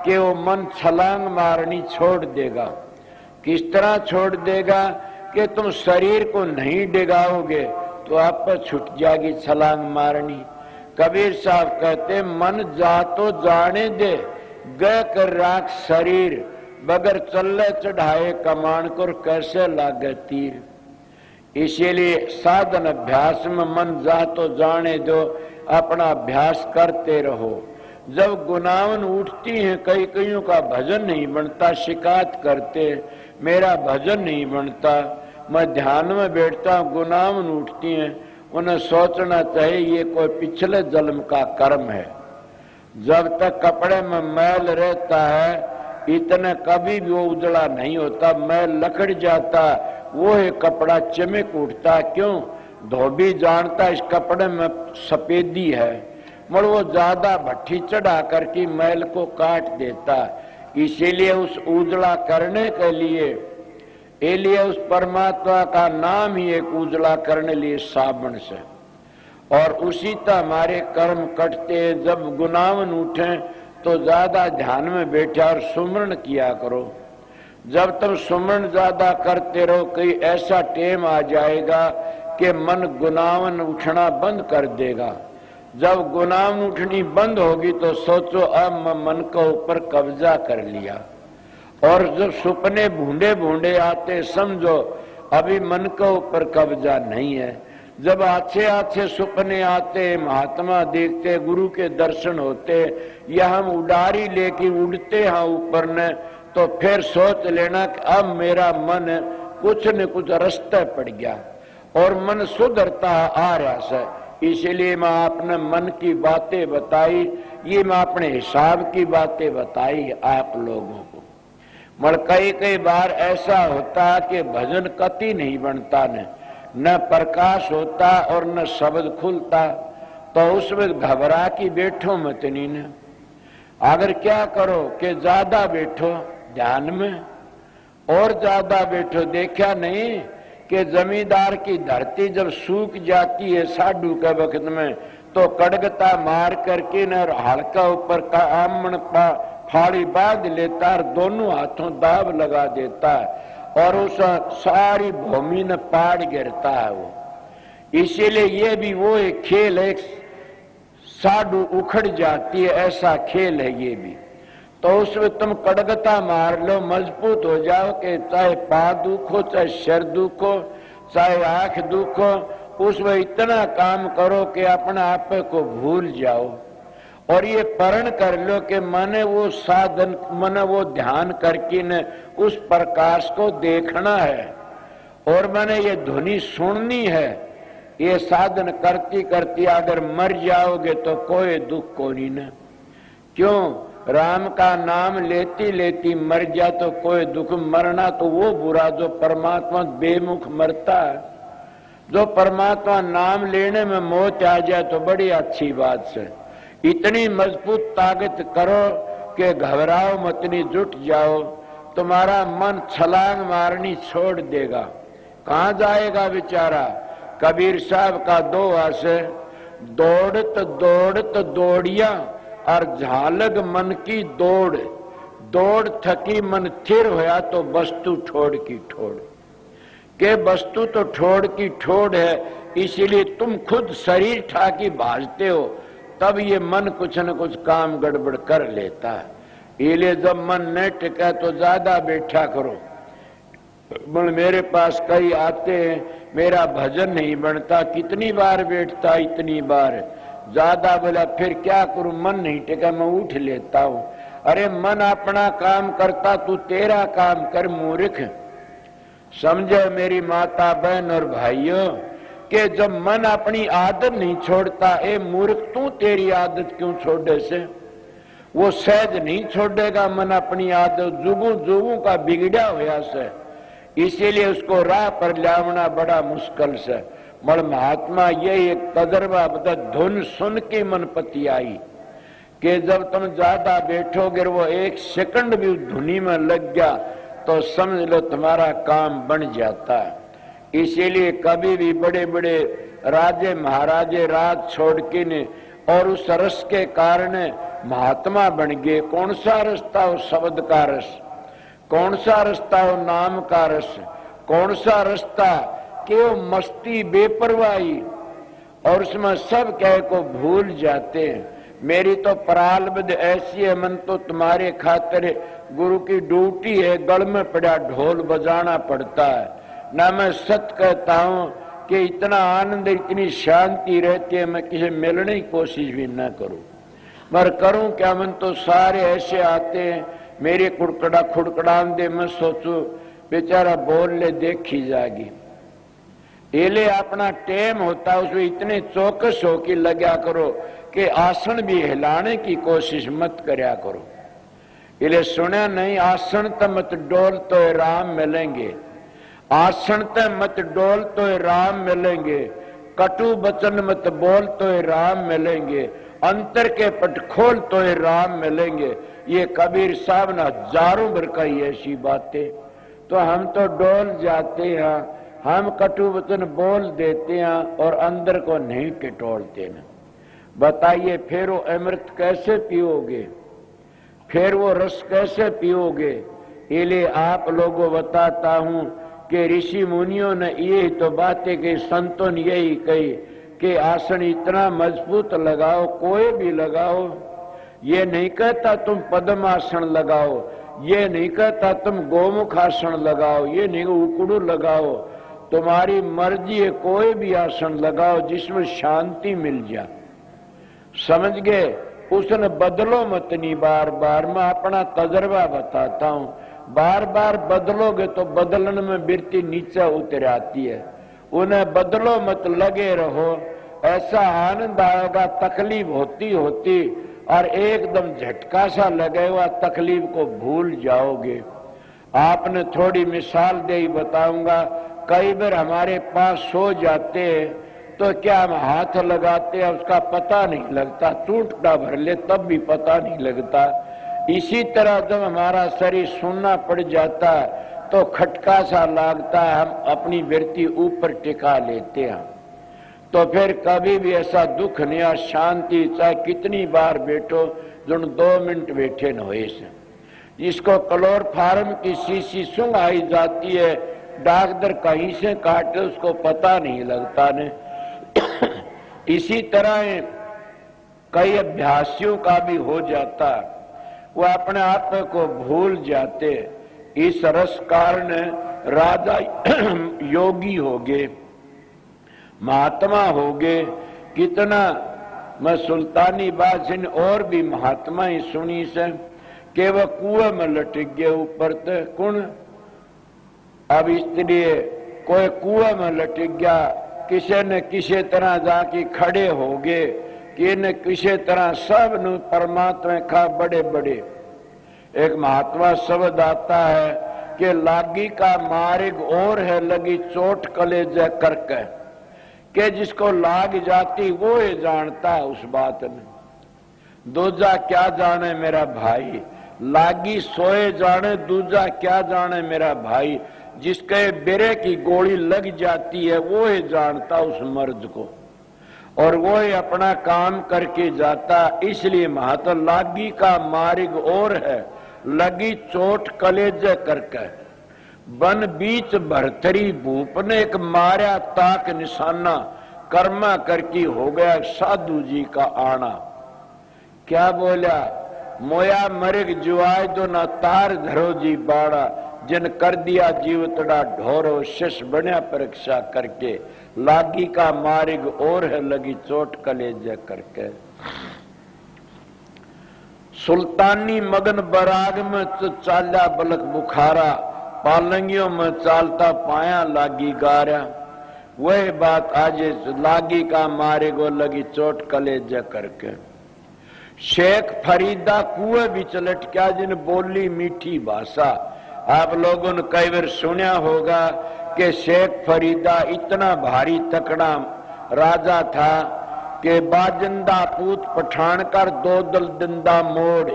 कि वो मन छलांग मारनी छोड़ देगा। किस तरह छोड़ देगा कि तुम शरीर को नहीं डिगाओगे तो आप पर छूट जाएगी छलांग मारनी। कबीर साहब कहते, मन जा तो जाने दे, गए कर राख शरीर, बगैर चले चढ़ाए कमान को कैसे लागे तीर। इसीलिए साधन अभ्यास में मन जा तो जाने दो, अपना अभ्यास करते रहो। जब गुनावन उठती हैं, कई कईयों का भजन नहीं बनता, शिकायत करते मेरा भजन नहीं बनता। मैं ध्यान में बैठता हूँ, गुनावन उठती हैं, उन्हें सोचना चाहिए ये कोई पिछले जन्म का कर्म है। जब तक कपड़े में मैल रहता है इतने कभी भी वो उजड़ा नहीं होता, मैल लकड़ जाता, वो है कपड़ा चमक उठता। क्यों? धोबी जानता इस कपड़े में सफेदी है, मगर वो ज्यादा भट्टी चढ़ा करके मैल को काट देता। इसीलिए उस उजड़ा करने के लिए उस परमात्मा का नाम ही एक उजड़ा करने लिए साबुन से। और उसी तरह हमारे कर्म कटते हैं। जब गुनावन उठे तो ज्यादा ध्यान में बैठा और सुमरण किया करो। जब तुम सुमरण ज्यादा करते रहो, कहीं ऐसा टेम आ जाएगा कि मन गुनावन उठना बंद कर देगा। जब गुनावन उठनी बंद होगी तो सोचो अब मन को ऊपर कब्जा कर लिया। और जब सुपने भूंडे भूंडे आते समझो अभी मन के ऊपर कब्जा नहीं है। जब अच्छे अच्छे सुपने आते, महात्मा देखते, गुरु के दर्शन होते, या हम उडारी लेके उड़ते हैं ऊपर ने, तो फिर सोच लेना कि अब मेरा मन कुछ न कुछ रास्ते पड़ गया और मन सुधरता आ रहा है। इसलिए मैं आपने मन की बातें बताई, ये मैं अपने हिसाब की बातें बताई आप लोगों को। मगर कई बार ऐसा होता कि भजन कति नहीं बनता, न प्रकाश होता और न शब्द खुलता, तो उसमें घबरा की बैठो मत नहीं न। अगर क्या करो कि ज्यादा बैठो ध्यान में और ज्यादा बैठो। देखा नहीं कि जमींदार की धरती जब सूख जाती है साधु के वक्त में, तो कड़गता मार करके न हल्का ऊपर का आमण फाड़ी बांध लेता है, दोनों हाथों दाब लगा देता है और उस सारी भूमि न पाड़ गिरता है वो। इसीलिए ये भी वो एक खेल है, साधु उखड़ जाती है, ऐसा खेल है ये भी। तो उसमें तुम कड़गता मार लो, मजबूत हो जाओ कि चाहे पाँव दुखो, चाहे सिर दुखो, चाहे आंख दुखो, उसमें इतना काम करो कि अपने आप को भूल जाओ। और ये प्रण कर लो कि मैंने वो साधन, मैंने वो ध्यान करके न उस प्रकाश को देखना है और मैंने ये ध्वनि सुननी है। ये साधन करती करती अगर मर जाओगे तो कोई दुख को नहीं न। क्यों? राम का नाम लेती लेती मर जा तो कोई दुख। मरना तो वो बुरा जो परमात्मा बेमुख मरता है, जो परमात्मा नाम लेने में मौत आ जाए तो बड़ी अच्छी बात है। इतनी मजबूत ताकत करो कि घबराओ मत, नहीं जुट जाओ, तुम्हारा मन छलांग मारनी छोड़ देगा। कहाँ जाएगा बेचारा? कबीर साहब का दोहा से, दौड़त दौड़त दौड़िया और झालग मन की दौड़, दौड़ थकी मन थिर होया तो वस्तु ठोड़ की ठोड़। के वस्तु तो ठोड़ की ठोड़ है, इसीलिए तुम खुद शरीर ठाकी भाजते हो, तब ये मन कुछ न कुछ काम गड़बड़ कर लेता है। इसलिए जब मन न टिका तो ज्यादा बैठा करो। मेरे पास कई आते हैं, मेरा भजन नहीं बनता, कितनी बार बैठता, इतनी बार ज्यादा बोला, फिर क्या करूं, मन नहीं टिका, मैं उठ लेता हूं। अरे मन अपना काम करता, तू तेरा काम कर मूर्ख। समझो मेरी माता बहन और भाइयों कि जब मन अपनी आदत नहीं छोड़ता, ए मूर्ख तू तेरी आदत क्यों छोड़े से? वो सहज नहीं छोड़ेगा मन अपनी आदत, जुगू जुगू का बिगड़ा हुआ से। इसीलिए उसको राह पर लावना बड़ा मुश्किल से। मगर महात्मा ये एक तजर्बा बता, धुन सुन के मन पति आई कि जब तुम ज्यादा बैठोगे वो एक सेकंड भी धुनी में लग गया तो समझ लो तुम्हारा काम बन जाता है। इसीलिए कभी भी बड़े बड़े राजे महाराजे राज छोड़ के ने और उस रस के कारण महात्मा बन गए। कौन सा रास्ता? वो शब्द का रस। कौन सा रास्ता? वो नाम का रस। कौन सा रास्ता? कि वो मस्ती बेपरवाही और उसमें सब कह को भूल जाते हैं। मेरी तो प्रारब्ध ऐसी है, मन तो तुम्हारे खातिर गुरु की ड्यूटी है, गल में पड़ा ढोल बजाना पड़ता है ना। मैं सच कहता हूं कि इतना आनंद, इतनी शांति रहती है, मैं किसी मिलने की कोशिश भी ना करूं। मगर करूं क्या? मन तो सारे ऐसे आते हैं, मेरे कुड़कड़ा खुड़कड़ान दे, मैं सोचू बेचारा बोल ले, देखी जाएगी। एले अपना टेम होता, उसमें इतने चौकस हो कि लगा करो कि आसन भी हिलाने की कोशिश मत करया करो। इले सुना नहीं, आसन त मत डोल तो राम मिलेंगे, आसन त मत डोल तो राम मिलेंगे, कटु बचन मत बोल तो राम मिलेंगे, अंतर के पट खोल तो राम मिलेंगे। ये कबीर साहब ने हजारों बार कही ऐसी बातें, तो हम तो डोल जाते हैं, हम कटु वचन बोल देते हैं और अंदर को नहीं टिटोलते न। बताइए फिर वो अमृत कैसे पियोगे? फिर वो रस कैसे पियोगे? इसलिए आप लोगों बताता हूं कि ऋषि मुनियों ने यही तो बातें कही, संतों ने यही कही कि आसन इतना मजबूत लगाओ, कोई भी लगाओ। ये नहीं कहता तुम पद्मासन लगाओ, ये नहीं कहता तुम गोमुख आसन लगाओ, ये नहीं उकड़ू लगाओ, तुम्हारी मर्जी है, कोई भी आसन लगाओ जिसमें शांति मिल जाए। समझ गए? उसने बदलो मत नहीं बार बार। मैं अपना तजर्बा बताता हूं, बार बार बदलोगे तो बदलने में वृत्ति नीचे उतर आती है। उन्हें बदलो मत, लगे रहो, ऐसा आनंद आएगा। तकलीफ होती होती और एकदम झटका सा लगे हुआ, तकलीफ को भूल जाओगे। आपने थोड़ी मिसाल दे ही बताऊंगा। कई बार हमारे पास सो जाते हैं तो क्या हम हाथ लगाते हैं, उसका पता नहीं लगता, चूंटना भर ले तब भी पता नहीं लगता। इसी तरह जब हमारा शरीर सुनना पड़ जाता है तो खटका सा लगता है, हम अपनी वृत्ति ऊपर टिका लेते हैं। तो फिर कभी भी ऐसा दुख नहीं और शांति, चाहे कितनी बार बैठो, जो 2 मिनट बैठे न हो। जिसको क्लोरोफार्म की शीशी सूंघ आई जाती है, डॉक्टर कहीं से काटे उसको पता नहीं लगता ने। इसी तरह कई अभ्यासियों का भी हो जाता, वो अपने आप को भूल जाते। इस रस कारण राजा योगी हो गए, महात्मा हो गए। कितना मैं सुल्तानी बादशाह और भी महात्मा ही सुनी से कि वह कुएं में लटक गए ऊपर तक। कौन? अब इसलिए कोई कुएं में लटक गया, किसी न किसी तरह जाके खड़े हो गए कि न किसी तरह सब न परमात्मा का बड़े बड़े। एक महात्मा शब्द आता है कि लागी का मार्ग और है, लगी चोट कलेजे करके। कि जिसको लाग जाती वो ही जानता है उस बात में। दूजा क्या जाने मेरा भाई, लागी सोए जाने, दूजा क्या जाने मेरा भाई। जिसके बेरे की गोली लग जाती है वो ही जानता उस मर्द को, और वो ही अपना काम करके जाता। इसलिए महात्मा लागी का मार्ग और है, लगी चोट कलेजे करके। बन बीच भरतरी भूप ने एक मारा ताक निशाना, कर्मा करकी हो गया साधु जी का आना। क्या बोला? मोया मरिग जुआय दो ना तार धरो जी बाड़ा, जिन कर दिया जीव तड़ा ढोरो, शिष बन्या परीक्षा करके। लागी का मार्ग और है, लगी चोट कलेजे करके। सुल्तानी मगन बराग में चाल्या बलक बुखारा, पालंगियों में चालता पाया लागी गारा। वही बात आज लागी का मार्ग और लगी चोट कलेजे करके। शेख फरीदा कुएं बिच लटका, जिन बोली मीठी भाषा। आप लोगों ने कई बार सुना होगा कि शेख फरीदा इतना भारी तकड़ा राजा था कि बाजिंदा पूत पठान कर दो दल दिंदा मोड़।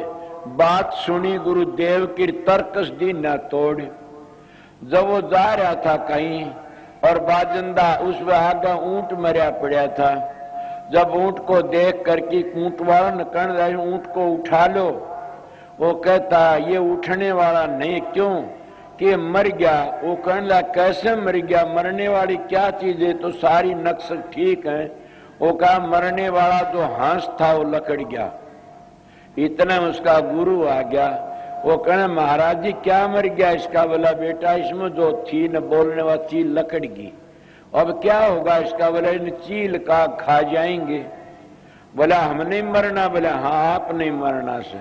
बात सुनी गुरुदेव की तर्कस दी न तोड़। जब वो जा रहा था कहीं और बाजिंदा उस आगे ऊंट मरिया पड़ा था, जब ऊंट को देख करके ऊंट वाला ने कहने लगा ऊंट को उठा लो। वो कहता ये उठने वाला नहीं, क्यों? कि मर गया। वो कहने लगा कैसे मर गया, मरने वाली क्या चीज है, तो सारी नक्श ठीक है। वो कहा मरने वाला जो हंस था वो लकड़ गया। इतना उसका गुरु आ गया। वो कहने महाराज जी क्या मर गया? इसका बोला बेटा इसमें जो थी न बोलने वाली चीज लकड़ गई, अब क्या होगा इसका? बोला इन चील का खा जाएंगे। बोला हम नहीं मरना? बोला हाँ आप नहीं मरना से,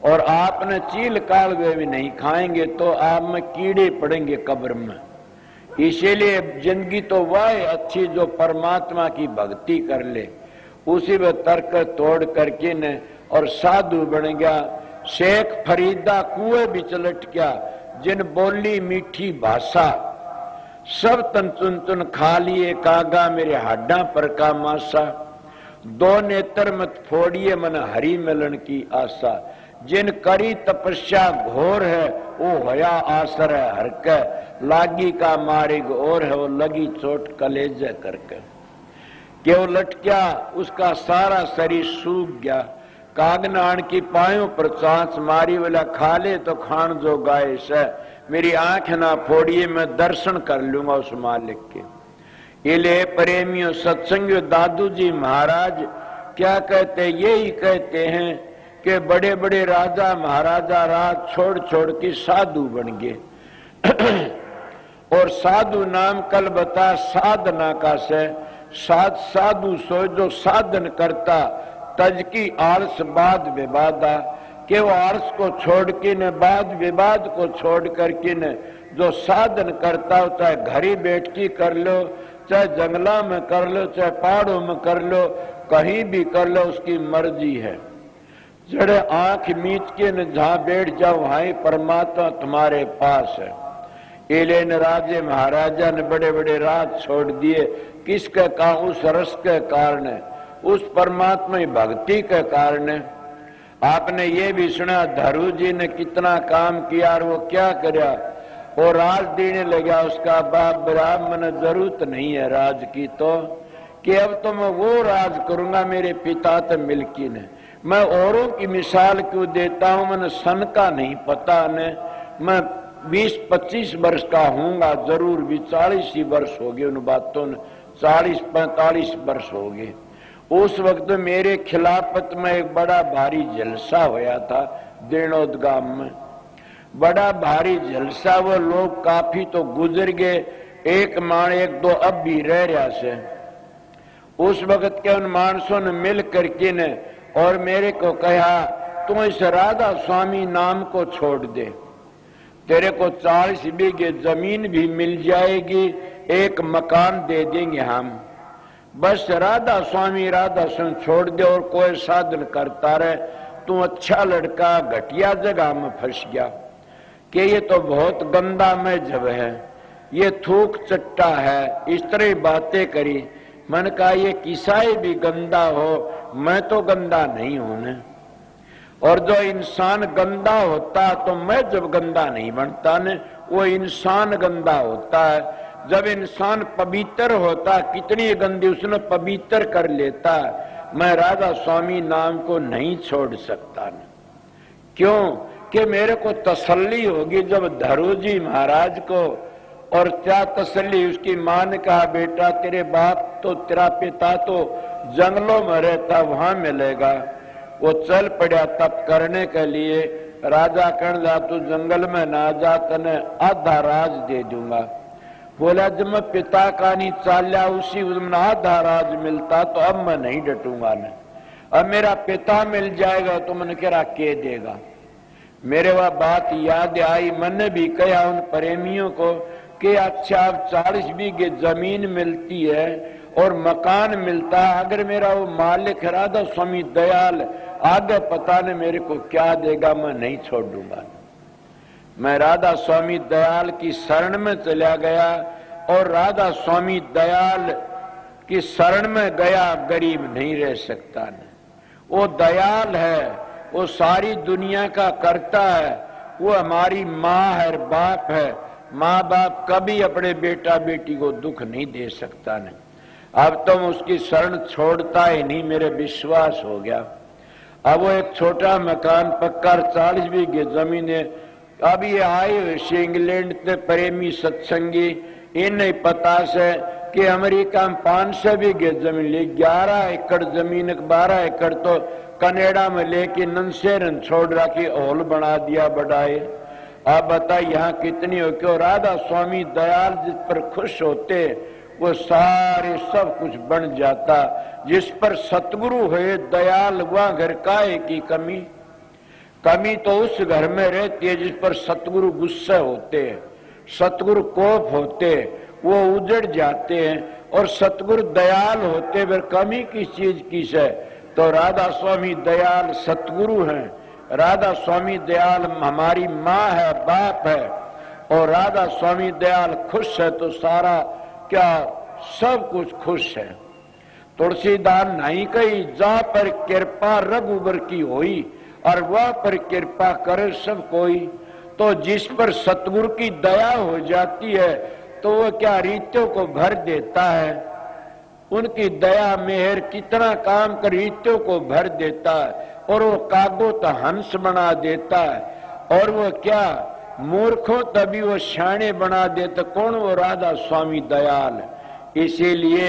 और आपने चील काल वे भी नहीं खाएंगे तो आप में कीड़े पड़ेंगे कब्र में। इसीलिए जिंदगी तो वह अच्छी जो परमात्मा की भक्ति कर ले, उसी में तर्क तोड़ करके न और साधु बन गया। शेख फरीदा कुएं बिच लट गया, जिन बोली मीठी भाषा। सब तन चुन चुन खा लिए कागा, मेरे हाडा पर का मासा। दो नेत्र मत फोड़िए, मन हरि मिलन की आशा। जिन करी तपस्या घोर है, वो होया आसर है हर के। लागी का मार्ग और है, वो लगी चोट कलेजे करके। कि वो लटक्या, उसका सारा शरीर सूख गया। कागनान की पायों पर चांच मारी वाला खा ले तो खान जो गाय से मेरी आंख ना फोड़िए, मैं दर्शन कर लूंगा उस मालिक के। इले प्रेमियों सत्संगियों, दादू जी महाराज क्या कहते, यही कहते हैं कि बड़े बड़े राजा महाराजा राज छोड़ छोड़ के साधु बन गए। और साधु नाम कल बता साधना का से, साधु सो जो साधन करता, तज की आलस बाद विवादा, कि वो आलस को छोड़ के न बाद विवाद को छोड़ करके न जो साधन करता हो, चाहे घरी बैठ के कर लो, चाहे जंगला में कर लो, चाहे पहाड़ों में कर लो, कहीं भी कर लो, उसकी मर्जी है। जड़े आंख मीच के न जहां बैठ जाओ वहां परमात्मा तुम्हारे पास है। एलेन राजे महाराजा ने बड़े बड़े राज छोड़ दिए, किसके कारण? उस रस के कारण, उस परमात्मा की भक्ति के कारण। आपने ये भी सुना धरू जी ने कितना काम किया और वो क्या किया, वो राज देने लगा उसका बाप, ब्राह्मण जरूरत नहीं है राज की, तो कि अब तो मैं वो राज करूंगा मेरे पिता तो मिल्की ने। मैं औरों की मिसाल क्यों देता हूं, मैंने सन का नहीं पता ने, मैं 20-25 वर्ष का हूंगा जरूर भी, 40 ही वर्ष हो गए उन बातों ने, 40-45 वर्ष हो गए। उस वक्त मेरे खिलाफत में एक बड़ा भारी जलसा होया था देणोद गांव में, बड़ा भारी जलसा। वो लोग काफी तो गुजर गए, एक मान एक दो अब भी रह रहा से। उस वक्त के उन मानसों ने मिल करके ने और मेरे को कहा, तू इस राधा स्वामी नाम को छोड़ दे, तेरे को 40 बीघे जमीन भी मिल जाएगी, एक मकान दे देंगे हम, बस राधा स्वामी छोड़ दे और कोई साधन करता रहे। तू अच्छा लड़का घटिया जगह में फंस गया कि ये तो बहुत गंदा मजहब है, ये थूक चट्टा है, इस तरह बातें करी। मन कहा ये किसाई भी गंदा हो, मैं तो गंदा नहीं हूं ने। और जो इंसान गंदा होता तो मैं जब गंदा नहीं बनता ने, वो इंसान गंदा होता है। जब इंसान पवित्र होता, कितनी गंदी उसने पवित्र कर लेता। मैं राधा स्वामी नाम को नहीं छोड़ सकता ने। क्यों? कि मेरे को तसल्ली होगी जब धरू जी महाराज को, और क्या तसल्ली, उसकी मां ने कहा बेटा तेरे बाप तो, तेरा पिता तो जंगलों में रहता, वहां मिलेगा। वो चल पड़ा तप करने के लिए। राजा कहने लगा तू जंगल में ना जा, तने आधा राज दे दूंगा। बोला जब मैं पिता का नहीं चाल्या, उसी आधा राज मिलता तो अब मैं नहीं डटूंगा न, अब मेरा पिता मिल जाएगा तो मैंने कह के देगा। मेरे वह बात याद आई, मैंने भी कहा उन प्रेमियों को कि अच्छा अब 40 बीघे जमीन मिलती है और मकान मिलता है, अगर मेरा वो मालिक राधा स्वामी दयाल आगे पता नहीं मेरे को क्या देगा, मैं नहीं छोड़ दूंगा। मैं राधा स्वामी दयाल की शरण में चला गया और राधा स्वामी दयाल की शरण में गया, गरीब नहीं रह सकता न। वो दयाल है, वो सारी दुनिया का करता है, वो हमारी माँ है, बाप है। माँ बाप कभी अपने बेटा बेटी को दुख नहीं दे सकता न। अब तो मैं उसकी शरण छोड़ता ही नहीं, मेरे विश्वास हो गया। अब वो एक छोटा मकान पक्का 40 बीघे जमीन है। अब ये आए हुए इंग्लैंड से प्रेमी सत्संगी, इन्हें पता से कि अमेरिका में 500 बीघे जमीन ली, 11 एकड़ जमीन, 12 एकड़ तो कनाडा में लेके नंसेरन छोड़ रखी, हॉल बना दिया बढ़ाए। आप बताए यहाँ कितनी हो, क्यों? राधा स्वामी दयाल जिस पर खुश होते वो सारे सब कुछ बन जाता। जिस पर सतगुरु हुए दयाल, वह घर काहे की कमी? कमी तो उस घर में रहती है जिस पर सतगुरु गुस्से होते हैं, सतगुरु कोप होते, वो उजड़ जाते हैं। और सतगुरु दयाल होते, फिर कमी किस चीज की है? तो राधा स्वामी दयाल सतगुरु हैं, राधा स्वामी दयाल हमारी माँ है, बाप है। और राधा स्वामी दयाल खुश है तो सारा क्या सब कुछ खुश है। तुलसीदास नहीं कही, जा पर कृपा रघुबर की होई, और वह पर कृपा करे सब कोई। तो जिस पर सतगुरु की दया हो जाती है तो वह क्या रीतों को भर देता है। उनकी दया मेहर कितना काम कर रीतों को भर देता है, और वो कागो तो हंस बना देता है, और वो क्या मूर्खों तभी वो शाणे बना देता। कौन? वो राधा स्वामी दयाल। इसीलिए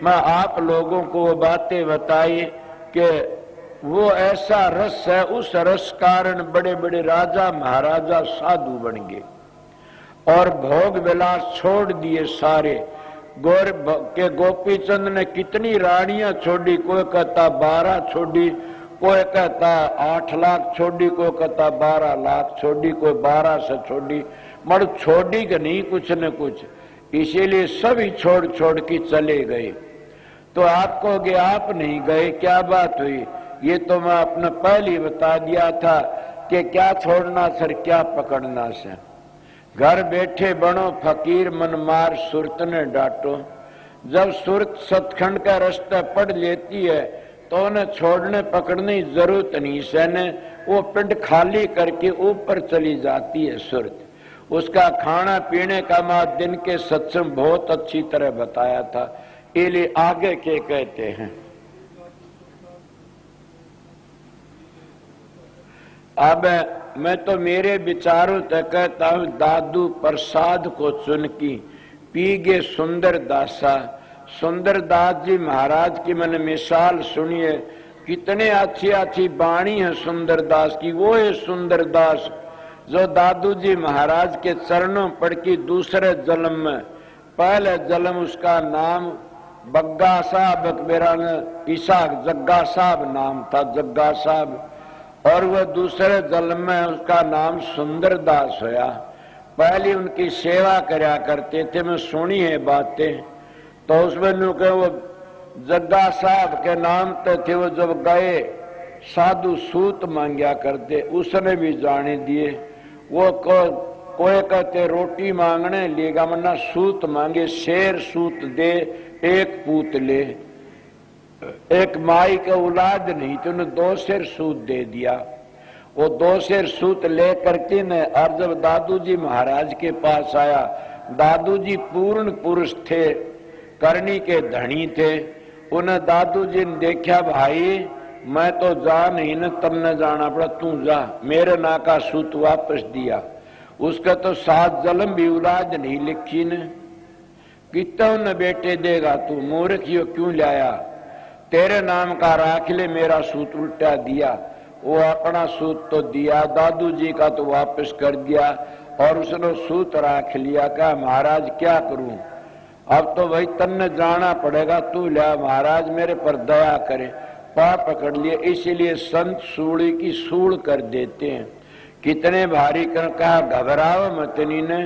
मैं आप लोगों को वो बातें बताई कि वो ऐसा रस है, उस रस कारण बड़े बड़े राजा महाराजा साधु बन गए और भोग विलास छोड़ दिए सारे। गौर के गोपी चंद ने कितनी रानियां छोड़ी, कोई कहता 12 छोड़ी, कोई कहता 8 लाख छोड़ी, कोई कहता 12 लाख छोड़ी, कोई 12 से छोड़ी, मगर छोड़ी कि नहीं कुछ न कुछ। इसीलिए सभी छोड़ छोड़ के चले गए। तो आप कहोगे आप नहीं गए, क्या बात हुई? ये तो मैं अपने पहले ही बता दिया था कि क्या छोड़ना सर, क्या पकड़ना सर। घर बैठे बनो फकीर मन मार सुरत ने डांटो। जब सुरत सतखंड का रास्ता पढ़ लेती है तो उन्हें छोड़ने पकड़ने की जरूरत नहीं सहने, वो पिंड खाली करके ऊपर चली जाती है सुरत। उसका खाना पीने का मैं दिन के सत्संग बहुत अच्छी तरह बताया था। इसलिए आगे के कहते हैं, अब मैं तो मेरे विचारों तक कहता हूं, दादू प्रसाद को चुन की पी गे सुंदर दासा। सुंदर दास जी महाराज की मैंने मिसाल सुनी है, कितने अच्छी अच्छी बाणी है सुंदर दास की। वो है सुंदर दास जो दादू जी महाराज के चरणों पड़ की दूसरे जन्म में, पहले जन्म उसका नाम बग्गा साहब, मेरा ईसाक जग्गा साहब नाम था, जग्गा साहब, और वह दूसरे जन्म में उसका नाम सुंदर दास होया। पहले उनकी सेवा करया करते थे, मैं सुनी है बातें। तो उसमें वो जग्गा साहब के नाम तो थे, वो जब गए साधु सूत मांगया करते, उसने भी जाने दिए। वो कोई कहते रोटी मांगने लेगा, मना सूत मांगे, शेर सूत दे एक पूत ले। एक माई का औलाद नहीं तो उन्हें 2 शेर सूत दे दिया। वो 2 शेर सूत ले करके न, और जब दादू जी महाराज के पास आया, दादू जी पूर्ण पुरुष थे, करनी के धनी थे। उन्हें दादू जी ने देखा, भाई मैं तो जा नहीं न, तब न जाना पड़ा, तू जा। मेरे ना का सूत वापस दिया। उसका तो 7 जन्म भी औलाद नहीं लिखी ने। कितना न बेटे देगा तू, मूर्ख यो क्यों लाया? तेरे नाम का राख ले, मेरा सूत उल्टा दिया। वो अपना सूत तो दिया, दादू जी का तो वापस कर दिया, और उसने सूत राख लिया। कहा महाराज क्या करूं, अब तो भाई तन्ने जाना पड़ेगा, तू लिया, महाराज मेरे पर दया करे। पा पकड़ लिए। इसीलिए संत सूड़ी की सूड़ कर देते हैं। कितने भारी कर कहा, घबराओ मत नीने,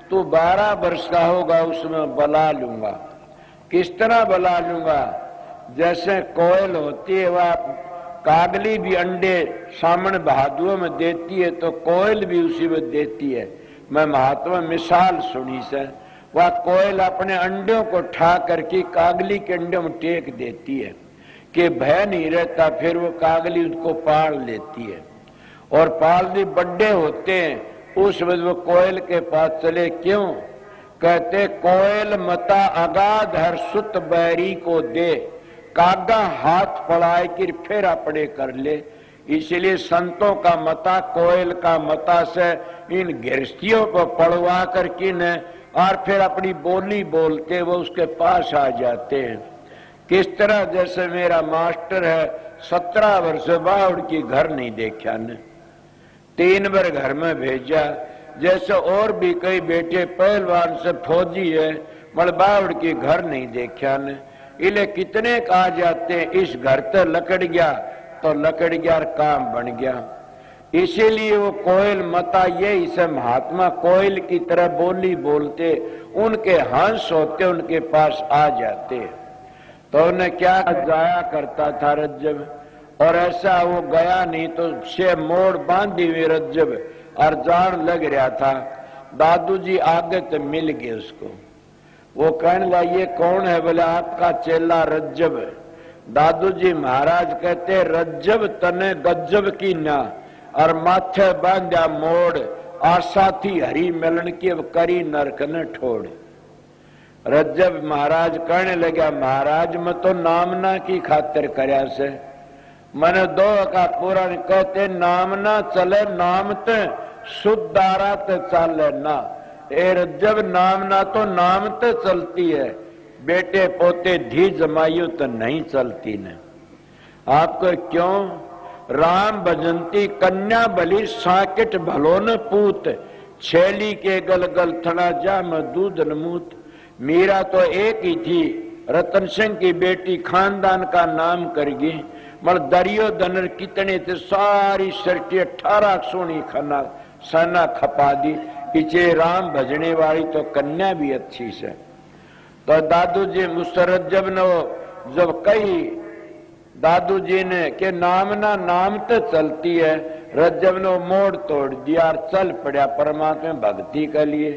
तू 12 वर्ष का होगा उसमें बला लूंगा। किस तरह बला लूंगा? जैसे कोयल होती है, वह कागली भी अंडे सामने बहादुओं में देती है, तो कोयल भी उसी में देती है। मैं महात्मा मिसाल सुनी से, वह कोयल अपने अंडों को ठा करके कागली के अंडों में टेक देती है कि भय नहीं रहता, फिर वो कागली उसको पाल लेती है। और पालती बड्डे होते हैं, उस वक्त वो कोयल के पास चले। क्यों? कहते कोयल मता अगाध हर सुत बैरी को दे, कागा हाथ पड़ाए कि फिर अपने कर ले। इसलिए संतों का मता, कोयल का मता से इन गृहस्थियों को पड़वा कर किन, और फिर अपनी बोली बोलते वो उसके पास आ जाते हैं। किस तरह? जैसे मेरा मास्टर है, 17 वर्ष बावड़ की घर नहीं देखा ने, 3 बार घर में भेजा। जैसे और भी कई बेटे पहलवान से फौजी है, मगर बावड़ की घर नहीं देखा ने। इले कितने कहा जाते हैं, इस घर से लकड़ गया तो लकड़ गया और काम बन गया। इसीलिए वो कोयल मता ये इसे महात्मा कोयल की तरह बोली बोलते, उनके हंस होते उनके पास आ जाते। तो उन्हें क्या जाया करता था रज्जब, और ऐसा वो गया नहीं तो से मोड़ बांधी हुई रज्जब और जान लग रहा था। दादू जी आगे तो मिल गए उसको। वो कहने लगा ये कौन है? बोले आपका चेला रज्जब। दादू जी महाराज कहते रज्जब तने गज्जब की ना, और माथे बांधा मोड़, आशा थी हरी मिलन की, अब करी नरक न ठोड़। रज्जब महाराज कहने लगा, महाराज मैं तो नामना की खातिर करया से, मैंने दो का पुराण कहते नाम ना चले नाम ते शुद्धारा ते चले ना। ए रज्जब नाम ना तो नाम ते चलती है, बेटे पोते धी जमायु तो नहीं चलती ने। आपको क्यों? राम भजंती कन्या बलि साकिट भलो न पूत, छेली के गल गल थड़ा जा में दूध न मूत। मीरा तो एक ही थी, रतन सिंह की बेटी, खानदान का नाम करगी, मल दरियो दनर कितने थे, सारी सृष्टि 18 सोनी खाना सना खपा दी। पीछे राम भजने वाली तो कन्या भी अच्छी से। तो दादू जी मुसरज्जब ने जब कही दादू जी ने कि नाम ना नाम तो चलती है, रज्जब ने मोड़ तोड़ दिया और चल पड़ा परमात्मा भक्ति के लिए।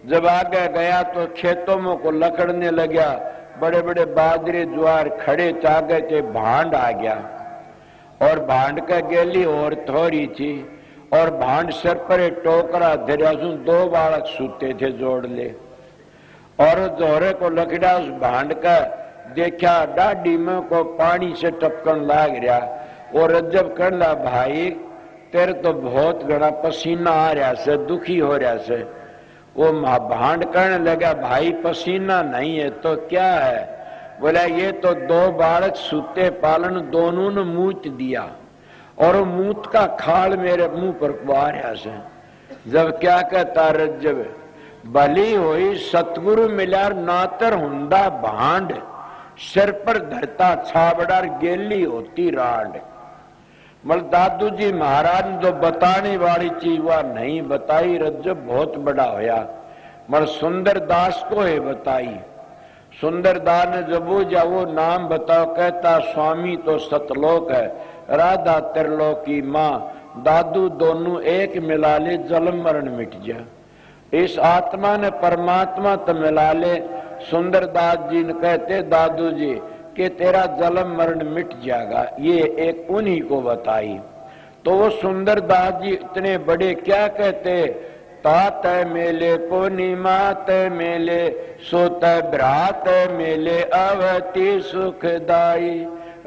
जब आगे गया तो खेतों में को लकड़ने लगा, बड़े बड़े बाजरे ज्वार खड़े चागे थे, भांड आ गया और भांड का गेली और थोड़ी थी और भांड सर पर एक टोकरा धरिया, दो बालक सूते थे जोड़ ले और जोरे को लकड़ा उस भांड का देखा, डाडी में को पानी से टपकन लाग रहा। और रज्जब कहला, भाई तेरे तो बहुत घना पसीना आ रहा से, दुखी हो रहा से। वो भांड कहने लगा, भाई पसीना नहीं है तो क्या है? बोला, ये तो दो बालक सूते पालन दोनों ने मूत दिया और वो मूत का खाल मेरे मुंह पर आ रहा से। जब क्या कहता रज्जब, भली हुई सतगुरु मिला नातर हुंदा भांड, सिर पर धरता छाबड़ार गेली होती राड। मल दादू जी महाराज ने जो बताने वाली चीज वह नहीं बताई, रज्जब बहुत बड़ा होया। मल सुंदर दास को है बताई। सुंदर दास ने जब वो नाम बताओ, कहता स्वामी तो सतलोक है, राधा त्रिलोक की माँ, दादू दोनों एक मिला ले, जन्म मरण मिट जा। इस आत्मा ने परमात्मा तो मिला ले। सुंदरदास जी ने कहते, दादू जी कि तेरा जन्म मरण मिट जाएगा, ये एक उन्हीं को बताई। तो वो सुंदरदास जी इतने बड़े क्या कहते, तात मेले पूर्णिमा मेले, सोत भ्रात मेले अवति सुखदाई,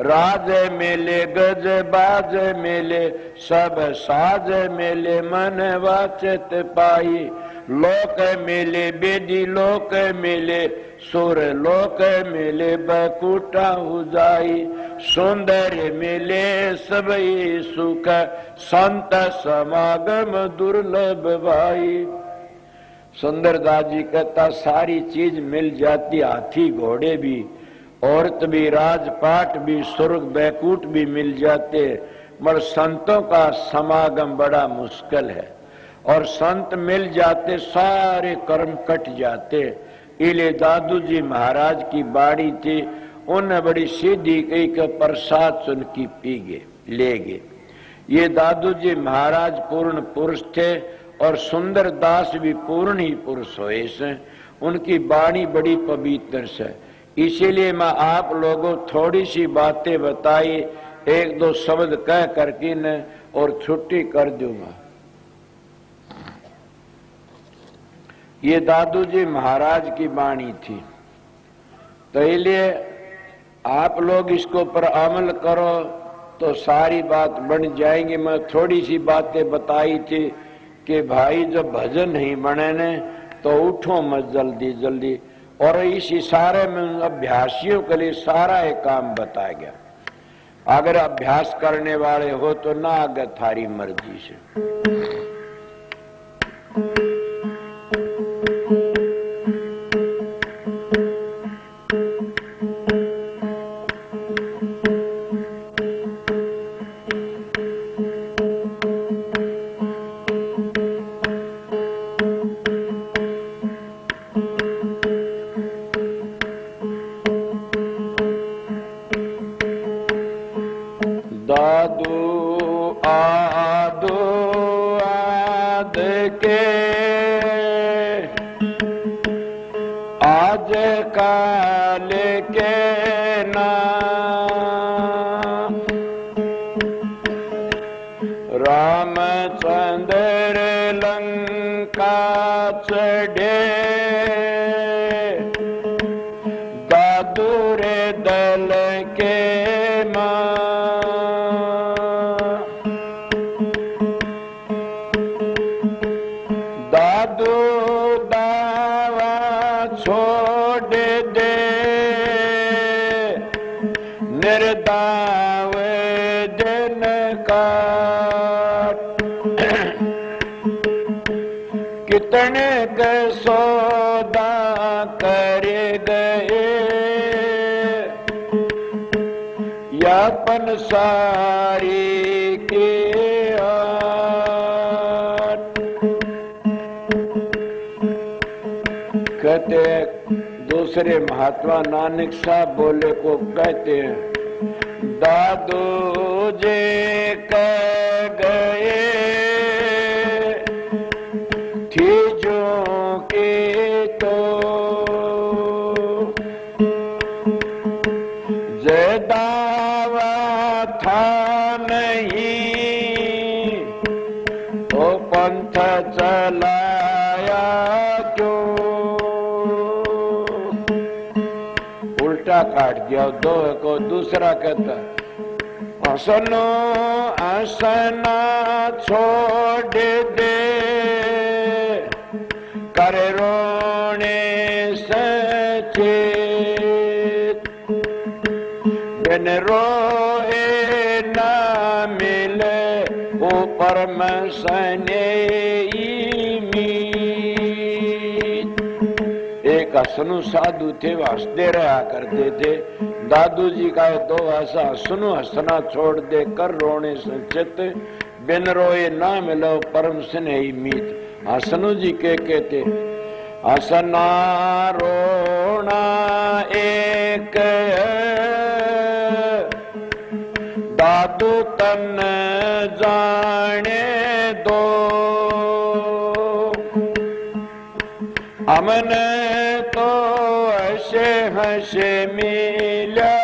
राज मेले गज बाज मेले, सब साज मेले मन वाचत पाई, लोक मेले बेदी लोक मेले, सुर लोक मेले बकुटा उजाई, सुंदर मेले सबई सुख, संत समागम दुर्लभ भाई। सुंदरदास जी कहता, सारी चीज मिल जाती, हाथी घोड़े भी, औरत भी, राजपाट भी, स्वर्ग बैकुट भी मिल जाते, मगर संतों का समागम बड़ा मुश्किल है। और संत मिल जाते सारे कर्म कट जाते। इले दादू जी महाराज की बाड़ी थी, उन्हें बड़ी सीधी कही कि प्रसाद सुन की पीगे लेगे। ये दादू जी महाराज पूर्ण पुरुष थे और सुंदर दास भी पूर्ण ही पुरुष हुए से। उनकी बाणी बड़ी पवित्र से, इसीलिए मैं आप लोगों थोड़ी सी बातें बताई, एक दो शब्द कह करके न और छुट्टी कर दूंगा। ये दादू जी महाराज की बाणी थी, तो इसलिए आप लोग इसको पर अमल करो तो सारी बात बन जाएंगी। मैं थोड़ी सी बातें बताई थी कि भाई जब भजन नहीं बने ने तो उठो मत जल्दी जल्दी, और इस इशारे में अभ्यासियों के लिए सारा एक काम बताया गया। अगर अभ्यास करने वाले हो तो ना आगे थारी मर्जी से। दावा छोड़ दे, निर्दाव दिन काट। कितने के सौदा कर गए, यापन सारी के आट। कहते दूसरे महात्मा नानक साहब बोले को कहते हैं, दादू जे कह गए थी जो के तो, दावा था नहीं तो पंथ चलाया क्यों। उल्टा काट दिया, दो को दूसरा कहता, हसनो हसना छोड़ दे, कर रोने सचे, बिन रोए ना मिले ऊपर में सने मीत। एक हसनु साधु थे, वो हंसते रहा करते थे। दादू जी का तो ऐसा हसनु हंसना छोड़ दे, कर रोने संचित, बिन रोए ना मिलो परम स्नेही मीत। हसनु जी के कहते, हसना रोना एक दादू तन जाने दो, हमने तो ऐसे हंसे मिला,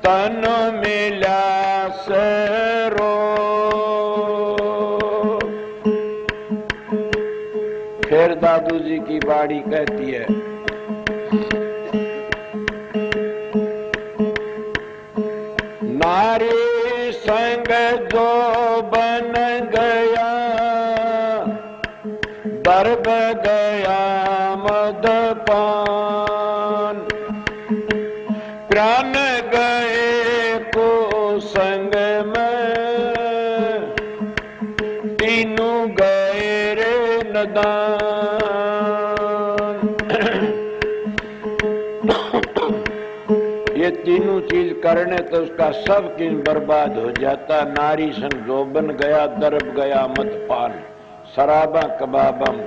तन मिला सरो। फिर दादू जी की बाड़ी कहती है, नारी संग जो बन गया, दर्द गया मदपान, प्राण गए को संग में, तीनों गए रे नदान। ये तीनों चीज करने तो उसका सब किन बर्बाद हो जाता। नारी संग जो बन गया, दर्ब गया मदपान, शराबा कबाबम,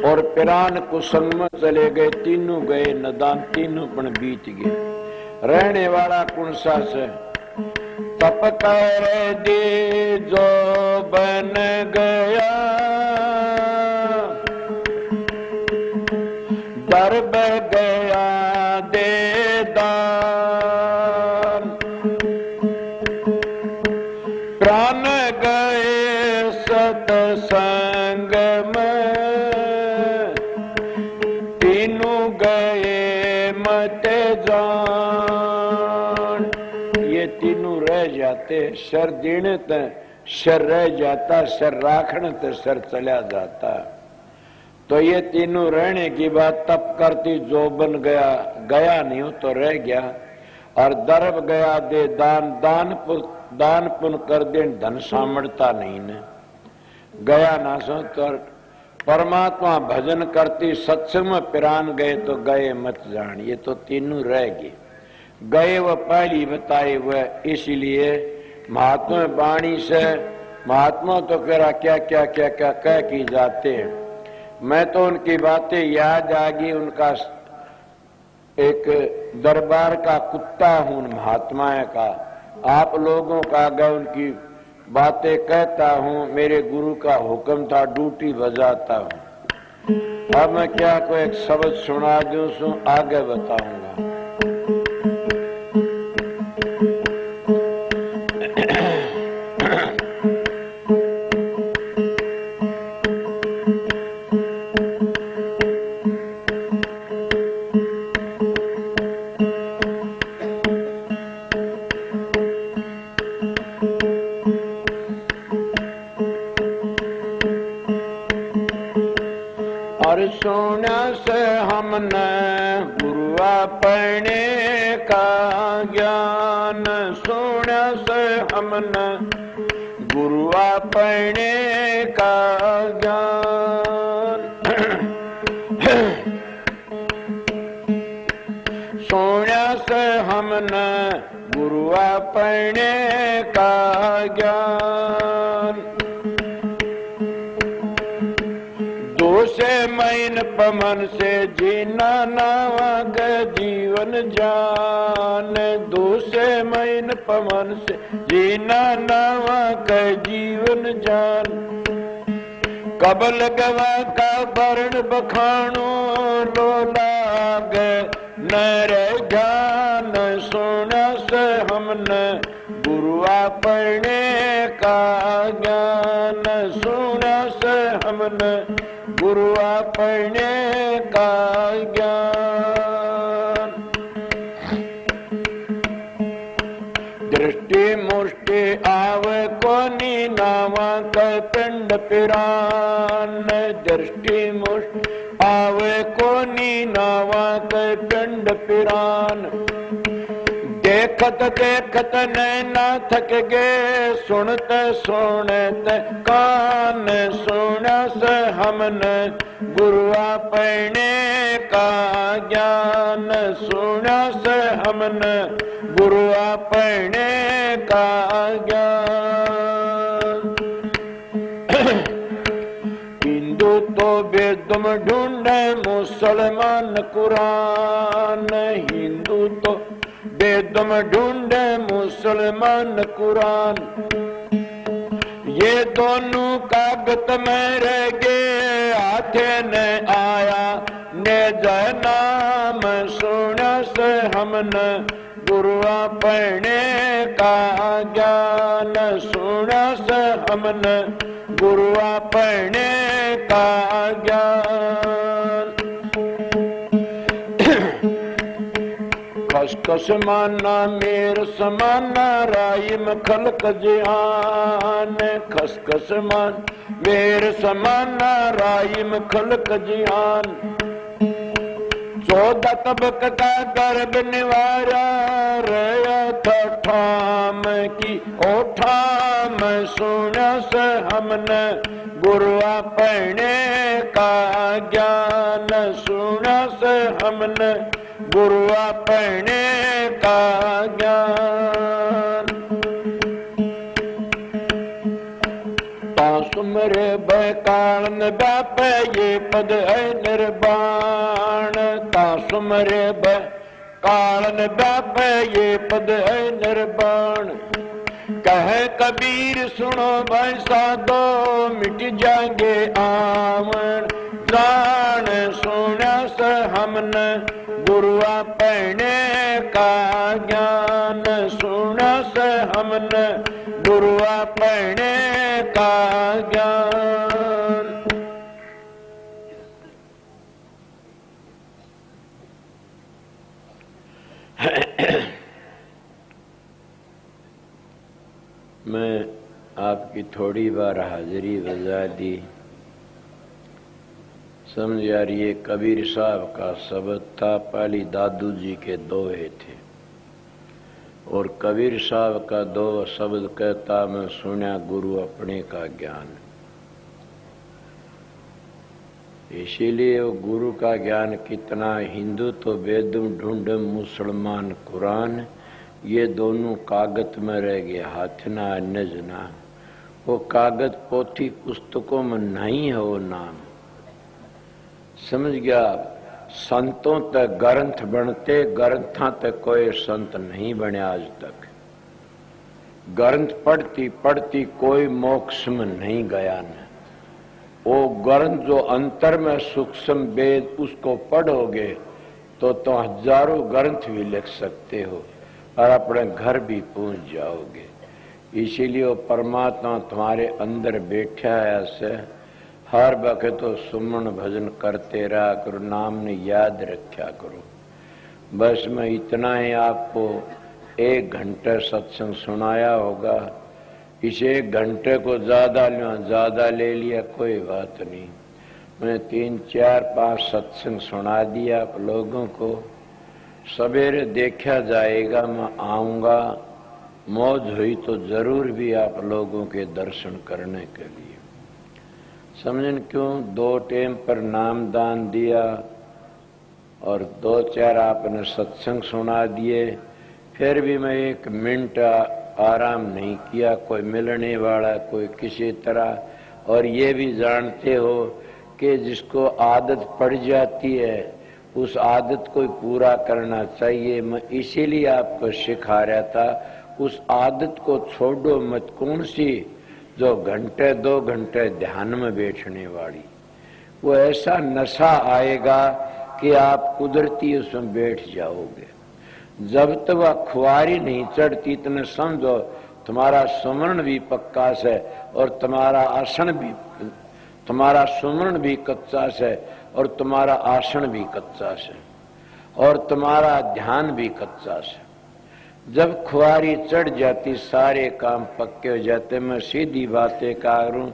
और पिरान कुसंग में चले गए, तीनों गए नदान, तीनों पण बीत गए। रहने वाला कौन सा से, तप कर दे जो बन गया, दर्ब गया दे दान, प्राण गए सतसंग में, तीनों गए मत जान। ये तीनों रह जाते, सर दीने ते सर रह जाता, सर राखने ते सर चला जाता। तो ये तीनों रहने की बात तब करती, जो बन गया गया नहीं हो तो रह गया, और दर्ब गया दे दान, दान पुण्य कर दे, धन सामर्थ्य नहीं ने गया ना सो। तो परमात्मा भजन करती, सत्संग में पिरान गए तो गए मत जान। ये तो तीनों रह गए, गए वह पहली बताए वह। इसलिए महात्मा वाणी से महात्मा तो कह क्या क्या क्या क्या कह की जाते हैं। मैं तो उनकी बातें याद आ गई, उनका एक दरबार का कुत्ता हूं महात्माएं का। आप लोगों का आगे उनकी बातें कहता हूं, मेरे गुरु का हुक्म था, ड्यूटी बजाता हूं। अब मैं क्या कोई एक शब्द सुना दूं, आगे बताऊंगा। और सुना से हमने गुरु अपने का ज्ञान, सुना से हमने गुरु अपने का ज्ञान। सुना से हमने गुरु अपने का ज्ञान। दूसरे महीन पमन से जीना नावा के जीवन जान, दूसरे महीन पमन से जीना नावा के जीवन जान। कबल गवा का वर्ण बखानो लो लाग नर ज्ञान, सुना से हमने गुरु अपने का ज्ञान, सुना से हमने गुरु अपने का ज्ञान। दृष्टि मुष्टि आवे कोनी नावा का पिंड पिरान, दृष्टि मुष्टि आवे कोनी नावा का पिंड पिरान। देखत देखत नैना थक गए, सुनते सुनते कान, सुना से हमने गुरु अपने का ज्ञान, सुना से हमने गुरु अपने का ज्ञान। हिंदू तो वेदम ढूंढे मुसलमान कुरान, हिंदू तो वेदम ढूंढे मुसलमान कुरान। ये दोनों कागज में रह गए, हाथे ने आया ने नाम, सुना से हमने गुरु अपने का ज्ञान, सुना से हमने गुरु अपने का ज्ञान। खसखस माना मेर समाना राइम खलक जिहान, खसखस मान मेर समाना राइम खलक जिहान। 14 तबक का गर्भ निवारा रया था ठाम की ओठाम, सुना से हमने गुरु अपने का ज्ञान, सुना से हमने गुरु अपने का ज्ञान। सुमरे बैकालन बाप ये पद है निर्वाण, सुमरे बैकालन बाप ये पद है निर्वाण। कहे कबीर सुनो भाई साधो मिट जाएंगे आमन जान, सुना से हमने गुरु अपने का ज्ञान, सुना से हमने गुरु अपने का ज्ञान। मैं आपकी थोड़ी बार हाजिरी बजा दी, समझ यार ये कबीर साहब का शब्द था, पहली दादू जी के दोहे थे और कबीर साहब का दो शब्द कहता मैं सुना गुरु अपने का ज्ञान। इसीलिए वो गुरु का ज्ञान कितना, हिंदू तो वेदम ढूंढम मुसलमान कुरान, ये दोनों कागज में रह गए हाथ ना नजना। वो कागज पोथी पुस्तकों में नहीं है वो नाम, समझ गया। संतों तक ग्रंथ बनते, ग्रंथों तक कोई संत नहीं बने आज तक। ग्रंथ पढ़ती पढ़ती कोई मोक्ष में नहीं गया न। वो ग्रंथ जो अंतर में सूक्ष्म वेद उसको पढ़ोगे तो हजारों ग्रंथ भी लिख सकते हो और अपने घर भी पहुंच जाओगे। इसीलिए वो परमात्मा तुम्हारे अंदर बैठा है, ऐसे हर वक्त तो सुमन भजन करते रहा करो, नाम ने याद रखा करो। बस मैं इतना ही आपको 1 घंटे सत्संग सुनाया होगा। इस 1 घंटे को ज्यादा ले लिया कोई बात नहीं, मैं 3, 4, 5 सत्संग सुना दिया आप लोगों को। सवेरे देखा जाएगा, मैं आऊँगा, मौज हुई तो जरूर भी आप लोगों के दर्शन करने के लिए। समझन क्यों 2 टाइम पर नाम दान दिया और 2-4 आपने सत्संग सुना दिए, फिर भी मैं 1 मिनट आराम नहीं किया। कोई मिलने वाला, कोई किसी तरह। और ये भी जानते हो कि जिसको आदत पड़ जाती है उस आदत को पूरा करना चाहिए। मैं इसीलिए आपको सिखा रहा था, उस आदत को छोड़ो मत। कौन सी? जो घंटे 2 घंटे ध्यान में बैठने वाली, वो ऐसा नशा आएगा कि आप कुदरती उसमें बैठ जाओगे। जब तक वह खुआरी नहीं चढ़ती इतने समझो तुम्हारा सुमरण भी पक्का है और तुम्हारा आसन भी, तुम्हारा सुमरण भी कच्चा है और तुम्हारा आसन भी कच्चा है और तुम्हारा ध्यान भी कच्चा है। जब खुआरी चढ़ जाती सारे काम पक्के हो जाते। मैं सीधी बातें करूं,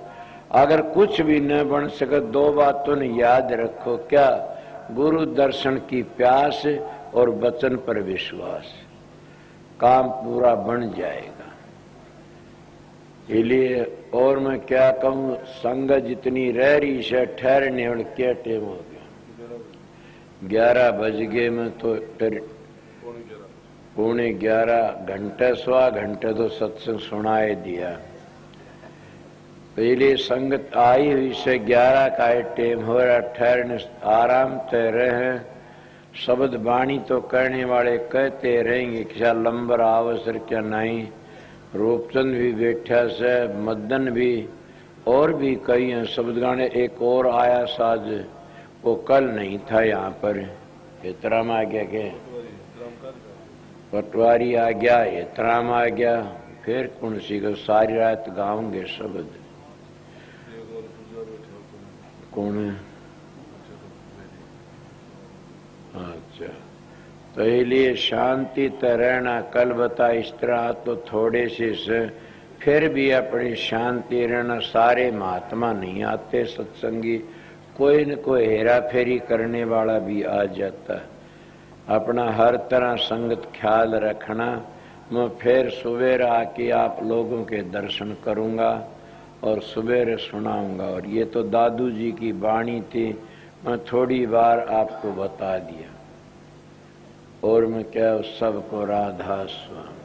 अगर कुछ भी न बन सके 2 बातों ने याद रखो। क्या? गुरु दर्शन की प्यास और वचन पर विश्वास। काम पूरा बन जाएगा। इसलिए और मैं क्या कहूँ, संगत जितनी रह रही है ठहरने और क्या टाइम हो गया? 11 बज गए। मैं तो 11:15 घंटे 1.25 घंटे तो सत्संग सुनाए दिया। पहले संगत आई हुई से 11 का टाइम हो रहा। ठहरने आराम से रहे। शब्द वाणी तो करने वाले कहते रहेंगे, क्या लंबर अवसर क्या नहीं। रूपचंद भी बैठा से, मदन भी, और भी कई हैं शब्द गाने। एक और आया साज, वो कल नहीं था यहाँ पर। इतराम आ गया के पटवारी आ गया, इतराम आ गया। फिर कौन सी को सारी रात गाऊंगे शब्द। कौन है? अच्छा, तो इसलिए शांति तो रहना। कल बता इस तरह तो थोड़े से फिर भी अपनी शांति रहना। सारे महात्मा नहीं आते सत्संगी, कोई न कोई हेरा फेरी करने वाला भी आ जाता। अपना हर तरह संगत ख्याल रखना। मैं फिर सवेरे आके आप लोगों के दर्शन करूंगा और सवेरे सुनाऊंगा। और ये तो दादू जी की वाणी थी, मैं थोड़ी बार आपको बता दिया। और मैं क्या, सबको राधा स्वामी।